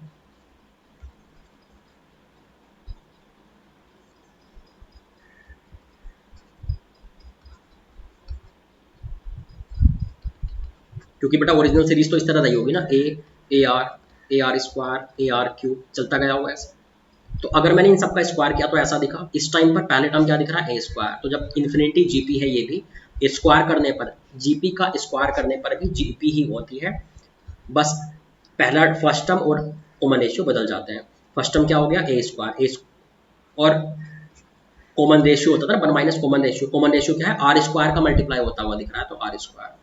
Speaker 1: क्योंकि बेटा ओरिजिनल सीरीज तो इस तरह रही होगी ना, ए आर स्क्वायर ए आर क्यूब चलता गया होगा ऐसे। तो अगर मैंने इन सबका स्क्वायर किया तो ऐसा दिखा। इस टाइम पर पहले टर्म क्या दिख रहा है, ए स्क्वायर। तो जब इन्फिनिटी जीपी है, ये भी स्क्वायर करने पर, जीपी का स्क्वायर करने पर भी जीपी ही होती है, बस पहला फर्स्ट टर्म और कॉमन रेशियो बदल जाते हैं। फर्स्ट टर्म क्या हो गया, ए स्क्वायर, और कॉमन रेशियो होता था वन माइनस कॉमन रेशियो क्या है, आर स्क्वायर का मल्टीप्लाई होता हुआ दिख रहा है, तो आर स्क्वायर।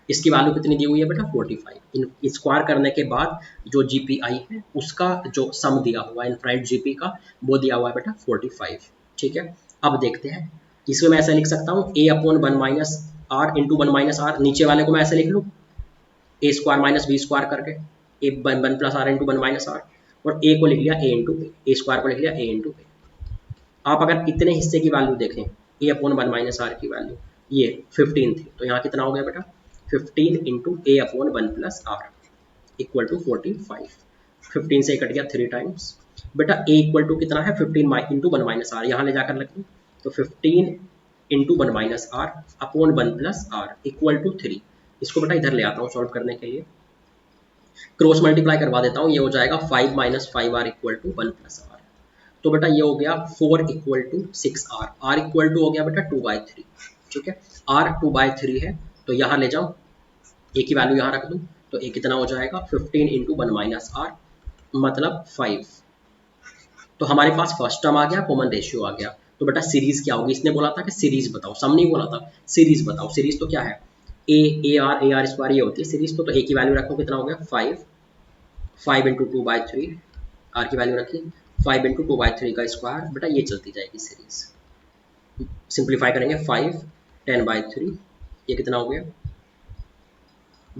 Speaker 1: इसकी वैल्यू कितनी दी हुई है बेटा 45। इन स्क्वायर करने के बाद जो जीपीआई है उसका जो सम दिया हुआ है इनफाइनाइट जीपी का, वो दिया हुआ है बेटा 45। ठीक है, अब देखते हैं इसमें मैं ऐसा लिख सकता हूँ a upon one minus r into one minus r. नीचे वाले को मैं ऐसे लिख लूँ a square minus b square करके, a one plus r into one minus r, और ए को लिख लिया ए इंटू ए स्क्वायर को लिख लिया ए इंटू ए। आप अगर इतने हिस्से की वैल्यू देखें, ए अपॉन वन माइनस आर की वैल्यू ये 15 थी, तो यहाँ कितना हो गया बेटा 15 into a upon one plus r equal to 45। 15 से कट गया 3 टाइम्स। बेटा ए इक्वल टू कितना है 15 इंटू वन माइनस आर, यहाँ ले जाकर लग दूँ तो 15 into one minus r upon one plus r equal to 3। इसको बेटा इधर ले आता हूँ सॉल्व करने के लिए, क्रॉस मल्टीप्लाई करवा देता हूँ, ये हो जाएगा 5 minus five r equal to one plus r. तो बेटा ये हो गया 4 equal to 6 r, r equal to हो गया बेटा 2/3। ठीक है, आर 2/3 है, तो यहाँ ले जाऊँ ए की वैल्यू यहाँ रख दूँ, तो ए कितना हो जाएगा 15 इंटू वन माइनस आर मतलब 5। तो हमारे पास फर्स्ट टर्म आ गया, कॉमन रेशियो आ गया। तो बेटा सीरीज क्या होगी, इसने बोला था कि सीरीज बताओ, सम नहीं बोला था, सीरीज बताओ। सीरीज तो क्या है, ए आर स्क्वायर ये होती है सीरीज। तो ए की वैल्यू रखो कितना हो गया 5, 5 इंटू 2/3, आर की वैल्यू रखी 5 इंटू 2/3 का स्क्वायर, बेटा ये चलती जाएगी सीरीज। सिंप्लीफाई करेंगे 5 10/3, ये कितना हो गया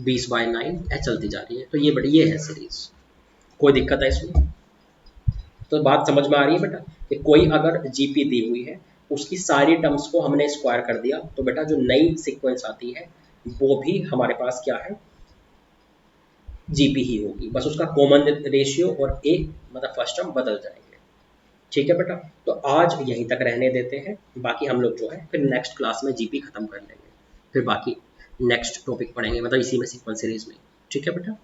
Speaker 1: 20/9, ऐसे चलती जा रही है। तो ये बेटा ये है सीरीज। कोई दिक्कत है इसमें? तो बात समझ में आ रही है बेटा कि कोई अगर जीपी दी हुई है, उसकी सारी टर्म्स को हमने स्क्वायर कर दिया, तो बेटा जो नई सीक्वेंस आती है वो भी हमारे पास क्या है, जीपी ही होगी, बस उसका कॉमन रेशियो और ए मतलब फर्स्ट टर्म बदल जाएंगे। ठीक है बेटा, तो आज यहीं तक रहने देते हैं, बाकी हम लोग जो है फिर नेक्स्ट क्लास में जीपी खत्म कर लेंगे, फिर बाकी नेक्स्ट टॉपिक पढ़ेंगे मतलब इसी में सीक्वेंस सीरीज में। ठीक है बेटा।